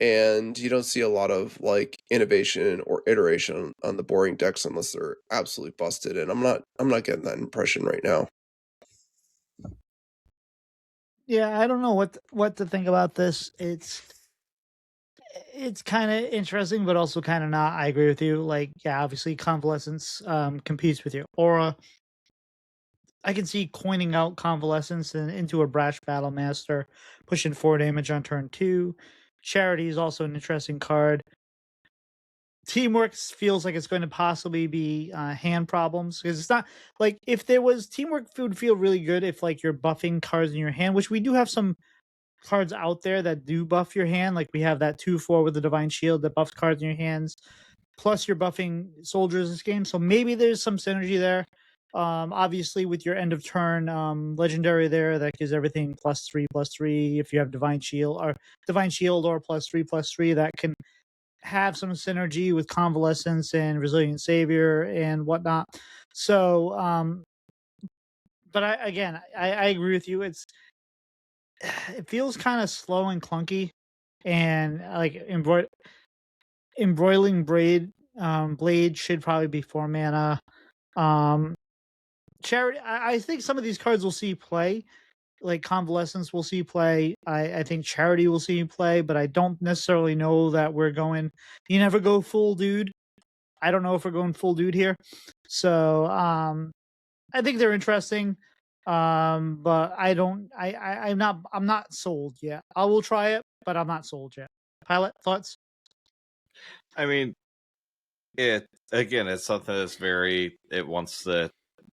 and you don't see a lot of like innovation or iteration on the boring decks unless they're absolutely busted. And I'm not getting that impression right now. Yeah, I don't know what to think about this. It's kind of interesting, but also kind of not. I agree with you. Like, yeah, obviously, Convalescence competes with your Aura. I can see coining out Convalescence into a Brash Battle Master, pushing 4 damage on turn 2. Charity is also an interesting card. Teamwork feels like it's going to possibly be hand problems, because it's not like, if there was teamwork, would feel really good if like you're buffing cards in your hand, which we do have some cards out there that do buff your hand. Like we have that 2/4 with the Divine Shield that buffs cards in your hands. Plus you're buffing soldiers this game, so maybe there's some synergy there. Obviously with your end of turn legendary there, that gives everything +3/+3. If you have Divine Shield or +3/+3, that can have some synergy with Convalescence and Resilient Savior and whatnot. So but I agree with you. It feels kind of slow and clunky, and like embroiling blade should probably be 4 mana. Charity, I think some of these cards will see play, like Convalescence will see play. I think Charity will see play, but I don't necessarily know that we're going. You never go full dude. I don't know if we're going full dude here. So I think they're interesting. But I'm not sold yet. I will try it, but I'm not sold yet. Pylet, thoughts? I mean, it's something that's it wants to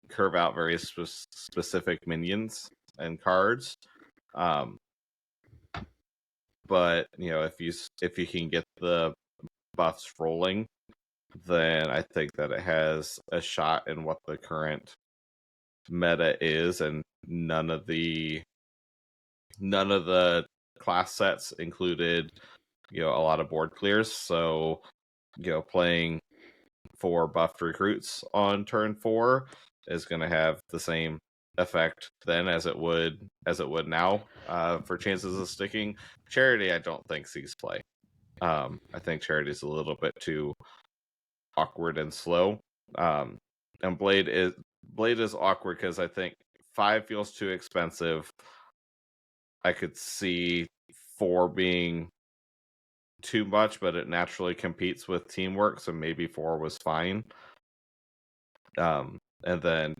curve out very specific minions and cards. But if you can get the buffs rolling, then I think that it has a shot in what the current meta is, and none of the class sets included a lot of board clears. So playing 4 buffed recruits on turn 4 is going to have the same effect then as it would now for chances of sticking. Charity, I don't think sees play. I think Charity is a little bit too awkward and slow. And Blade is awkward because I think 5 feels too expensive. I could see 4 being too much, but it naturally competes with teamwork, so maybe 4 was fine. And then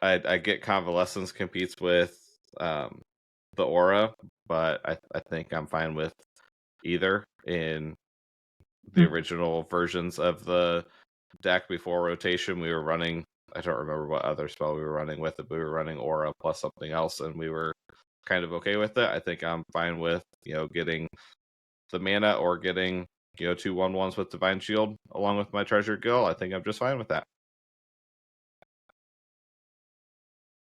I get Convalescence competes with the Aura, but I think I'm fine with either. In the original versions of the deck before rotation, we were running, I don't remember what other spell we were running with it, but we were running Aura plus something else, and we were kind of okay with it. I think I'm fine with getting the mana or getting 2 1/1s with Divine Shield along with my Treasured Gill. I think I'm just fine with that.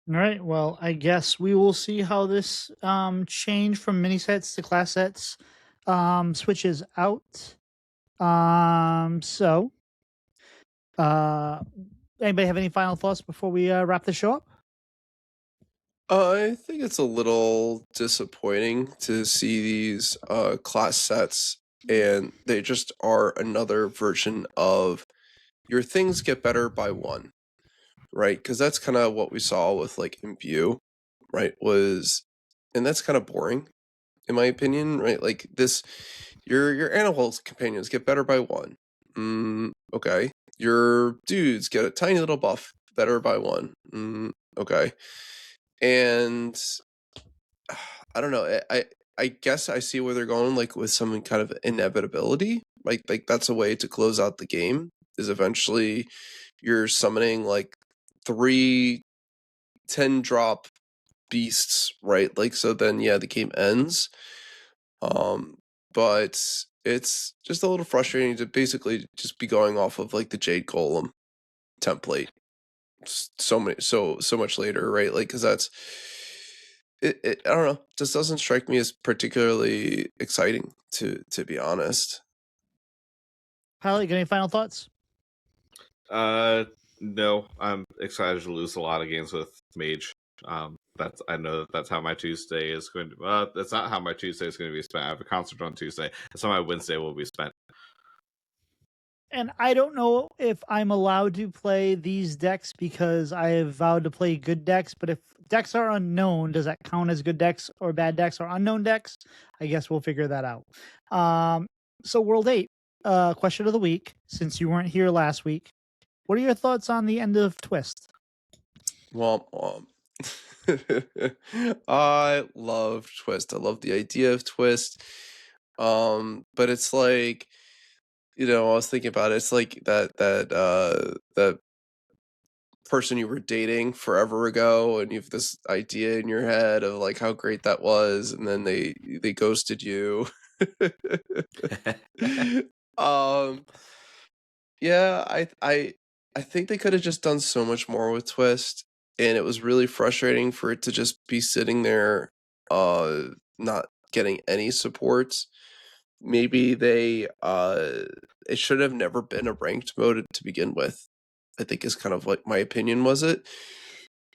All right. Well, I guess we will see how this change from mini sets to class sets switches out. So anybody have any final thoughts before we wrap the show up? I think it's a little disappointing to see these class sets, and they just are another version of your things get better by 1, right? Because that's kind of what we saw with like Imbue, right? And that's kind of boring, in my opinion, right? Like this, your animal companions get better by 1. Okay. Your dudes get a tiny little buff, better by 1. Okay. And I don't know. I guess I see where they're going, like with some kind of inevitability. Like that's a way to close out the game. Is eventually you're summoning like 3 10-drop beasts, right? Like so then the game ends. But it's just a little frustrating to basically just be going off of like the Jade Golem template so much later, right? Like because that's it I don't know, just doesn't strike me as particularly exciting to be honest. Pylet, got any final thoughts? No, I'm excited to lose a lot of games with Mage. I know that's how my Tuesday is going to. That's not how my Tuesday is going to be spent. I have a concert on Tuesday. That's how my Wednesday will be spent. And I don't know if I'm allowed to play these decks because I have vowed to play good decks. But if decks are unknown, does that count as good decks, or bad decks or unknown decks? I guess we'll figure that out. So WorldEight, question of the week. Since you weren't here last week, what are your thoughts on the end of Twist? Womp womp. I love Twist. I love the idea of Twist. But it's like, I was thinking about it. It's like that person you were dating forever ago, and you have this idea in your head of like how great that was, and then they ghosted you. um yeah, I think they could have just done so much more with Twist, and it was really frustrating for it to just be sitting there not getting any support. Maybe it should have never been a ranked mode to begin with, I think, is kind of like my opinion. Was it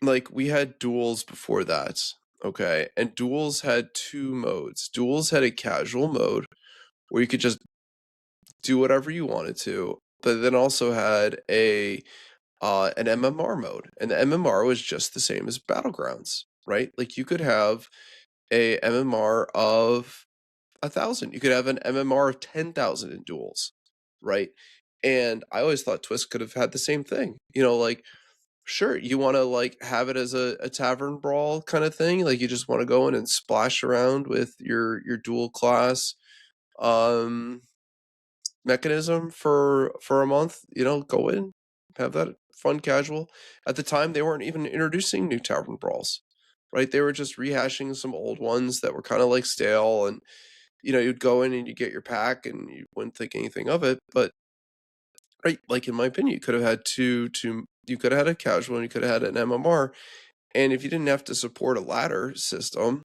like we had duels before that, okay, and duels had two modes. Duels had a casual mode where you could just do whatever you wanted to, but then also had an MMR mode, and the MMR was just the same as Battlegrounds, right? Like you could have a MMR of 1,000, you could have an MMR of 10,000 in duels, right? And I always thought Twist could have had the same thing. Like, sure, you want to like have it as a tavern brawl kind of thing, like you just want to go in and splash around with your dual class mechanism for a month. Go in, have that fun casual. At the time, they weren't even introducing new tavern brawls, right? They were just rehashing some old ones that were kind of like stale, and you'd go in and you get your pack and you wouldn't think anything of it. But right, like in my opinion, you could have had you could have had a casual and you could have had an MMR, and if you didn't have to support a ladder system,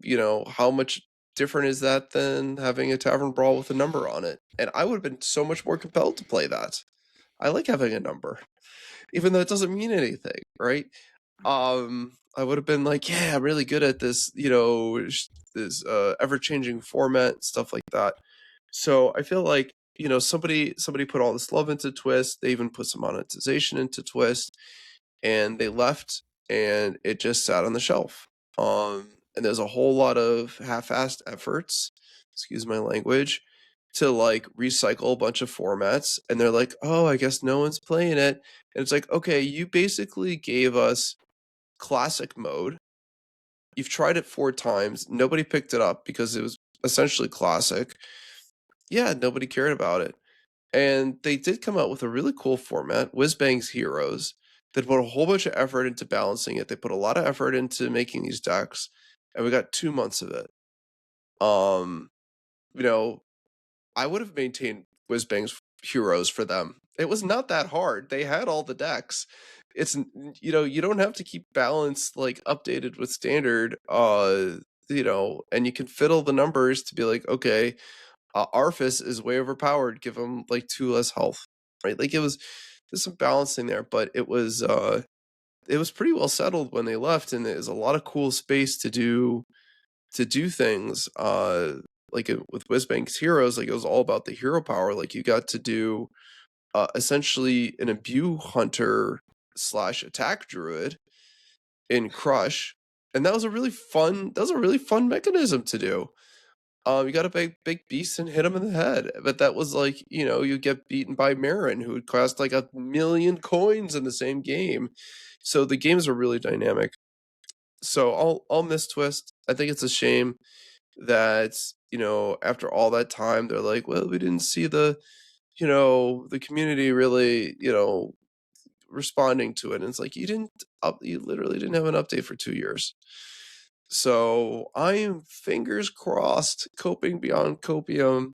how much different is that than having a tavern brawl with a number on it? And I would have been so much more compelled to play that. I like having a number, even though it doesn't mean anything, right? I would have been like, yeah, I'm really good at this, this ever-changing format, stuff like that. So I feel like, somebody put all this love into Twist. They even put some monetization into Twist, and they left, and it just sat on the shelf. And there's a whole lot of half-assed efforts, excuse my language, to like recycle a bunch of formats, and they're like, oh, I guess no one's playing it. And it's like, okay, you basically gave us classic mode. You've tried it 4 times. Nobody picked it up because it was essentially classic. Yeah, nobody cared about it. And they did come out with a really cool format, Whizbang's Heroes, that put a whole bunch of effort into balancing it. They put a lot of effort into making these decks, and we got 2 months of it. You know, I would have maintained Whizbang's Heroes for them. It was not that hard. They had all the decks. It's you don't have to keep balance like updated with standard. And you can fiddle the numbers to be like, okay, Arthas is way overpowered. Give him like 2 less health, right? Like there's some balancing there, but it was pretty well settled when they left, and there's a lot of cool space to do things. Like with Whizbang's Heroes, like it was all about the hero power. Like you got to do essentially an imbue hunter / attack druid in Crush, and that was a really fun mechanism to do. You got a big beast and hit him in the head, but that was like, you get beaten by Marin, who would cost like 1,000,000 coins in the same game. So the games are really dynamic. So I'll miss Twist. I think it's a shame that, after all that time, they're like, well, we didn't see the community really, responding to it. And it's like, you literally didn't have an update for 2 years. So I am fingers crossed, coping beyond copium,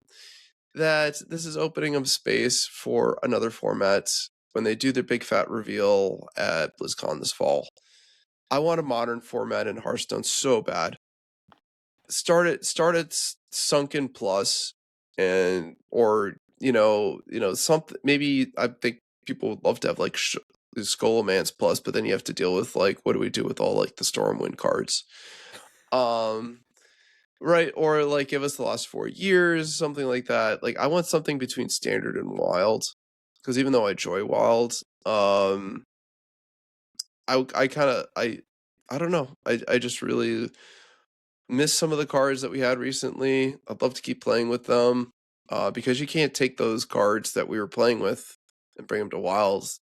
that this is opening up space for another format when they do their big fat reveal at BlizzCon this fall. I want a modern format in Hearthstone so bad. Start at Sunken Plus, and or something. Maybe I think people would love to have like Scholomance Plus, but then you have to deal with like, what do we do with all like the Stormwind cards? Right, or like give us the last 4 years, something like that. Like I want something between standard and wild, because even though I enjoy wild, I don't know. I just really miss some of the cards that we had recently. I'd love to keep playing with them, because you can't take those cards that we were playing with and bring them to wilds.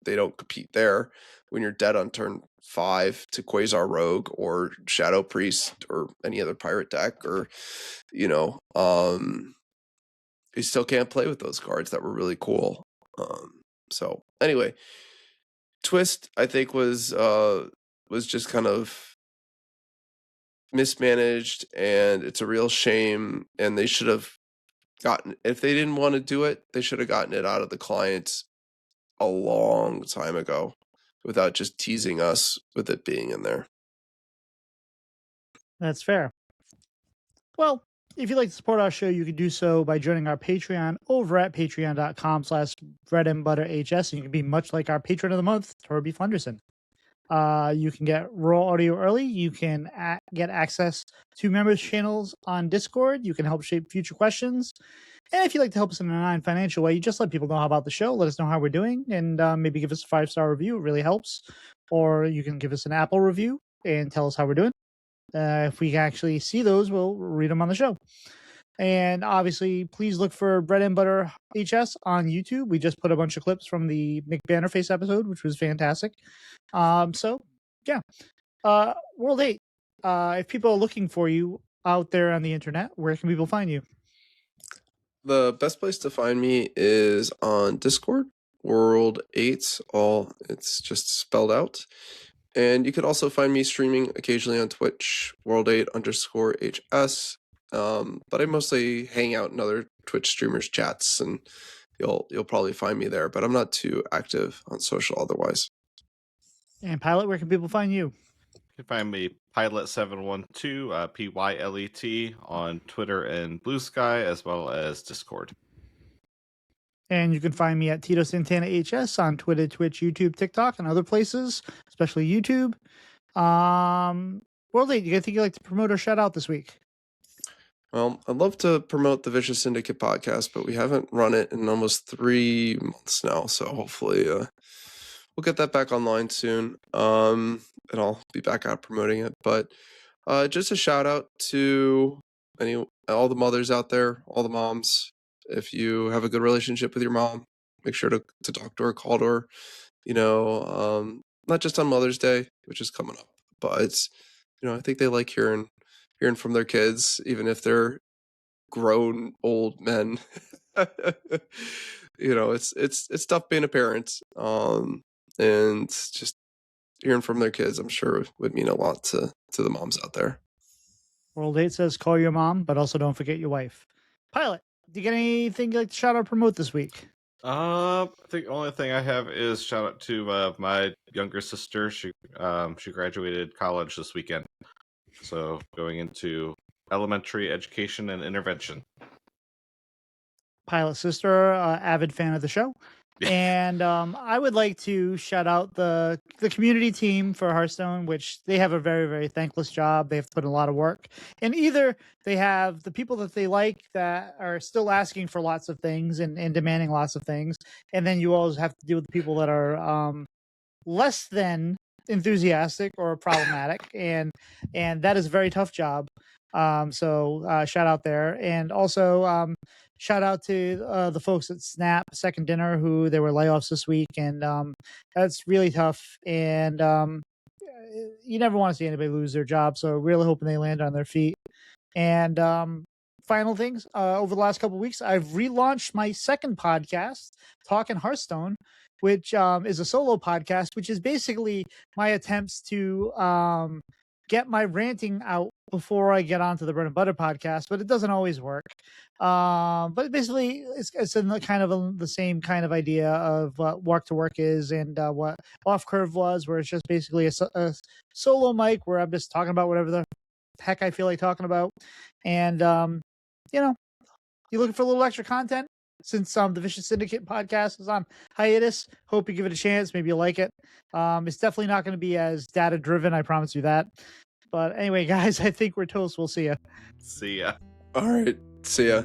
They don't compete there. when you're dead on turn 5 to Quasar Rogue or Shadow Priest or any other pirate deck, or you still can't play with those cards that were really cool. So anyway, Twist I think was just kind of mismanaged, and it's a real shame, and they should have gotten, if they didn't want to do it, they should have gotten it out of the client a long time ago without just teasing us with it being in there. That's fair. Well, if you'd like to support our show, you can do so by joining our Patreon over at patreon.com/BreadAndButterHS, and you can be much like our patron of the month, Torby Funderson. You can get raw audio early. You can get access to members' channels on Discord. You can help shape future questions. And if you'd like to help us in a non-financial way, you just let people know about the show, let us know how we're doing, and maybe give us a 5-star review. It really helps. Or you can give us an Apple review and tell us how we're doing. If we actually see those, we'll read them on the show. And obviously, please look for Bread and Butter HS on YouTube. We just put a bunch of clips from the Mick Bannerface episode, which was fantastic. So, yeah. WorldEight, if people are looking for you out there on the internet, where can people find you? The best place to find me is on Discord, WorldEight, it's just spelled out. And you could also find me streaming occasionally on Twitch, WorldEight_HS. But I mostly hang out in other Twitch streamers' chats, and you'll probably find me there. But I'm not too active on social otherwise. And Pylet, where can people find you? You can find me Pylet712, Pylet, on Twitter and Blue Sky, as well as Discord. And you can find me at titosantanahs on Twitter, Twitch, YouTube, TikTok, and other places, especially YouTube. WorldEight, you think you'd like to promote or shout out this week? Well, I'd love to promote the Vicious Syndicate podcast, but we haven't run it in almost 3 months now, so hopefully we'll get that back online soon, and I'll be back out promoting it. But just a shout out to all the mothers out there, all the moms. If you have a good relationship with your mom, make sure to talk to her, call to her. Not just on Mother's Day, which is coming up, but I think they like hearing from their kids, even if they're grown old men. It's tough being a parent, and just hearing from their kids, I'm sure would mean a lot to the moms out there. WorldEight says call your mom, but also don't forget your wife. Pylet, do you get anything you'd like to shout out or promote this week? I think the only thing I have is shout out to my younger sister. She graduated college this weekend, so going into elementary education and intervention. Pylet's sister, avid fan of the show. And I would like to shout out the community team for Hearthstone, which they have a very, very thankless job. They have put in a lot of work. And either they have the people that they like that are still asking for lots of things and demanding lots of things. And then you always have to deal with the people that are less than enthusiastic or problematic. and that is a very tough job. So shout out there. And also shout out to the folks at Snap Second Dinner, who there were layoffs this week, and that's really tough. And you never want to see anybody lose their job, so really hoping they land on their feet. And final things, over the last couple of weeks, I've relaunched my second podcast, Talking Hearthstone, which is a solo podcast, which is basically my attempts to get my ranting out before I get onto the Bread and Butter podcast, but it doesn't always work. But basically, it's in the kind of the same kind of idea of what Walk to Work is and what Off Curve was, where it's just basically a solo mic where I'm just talking about whatever the heck I feel like talking about. And, you're looking for a little extra content since the Vicious Syndicate podcast is on hiatus. Hope you give it a chance. Maybe you'll like it. It's definitely not going to be as data driven. I promise you that. But anyway, guys, I think we're toast. We'll see ya. See ya. All right. See ya.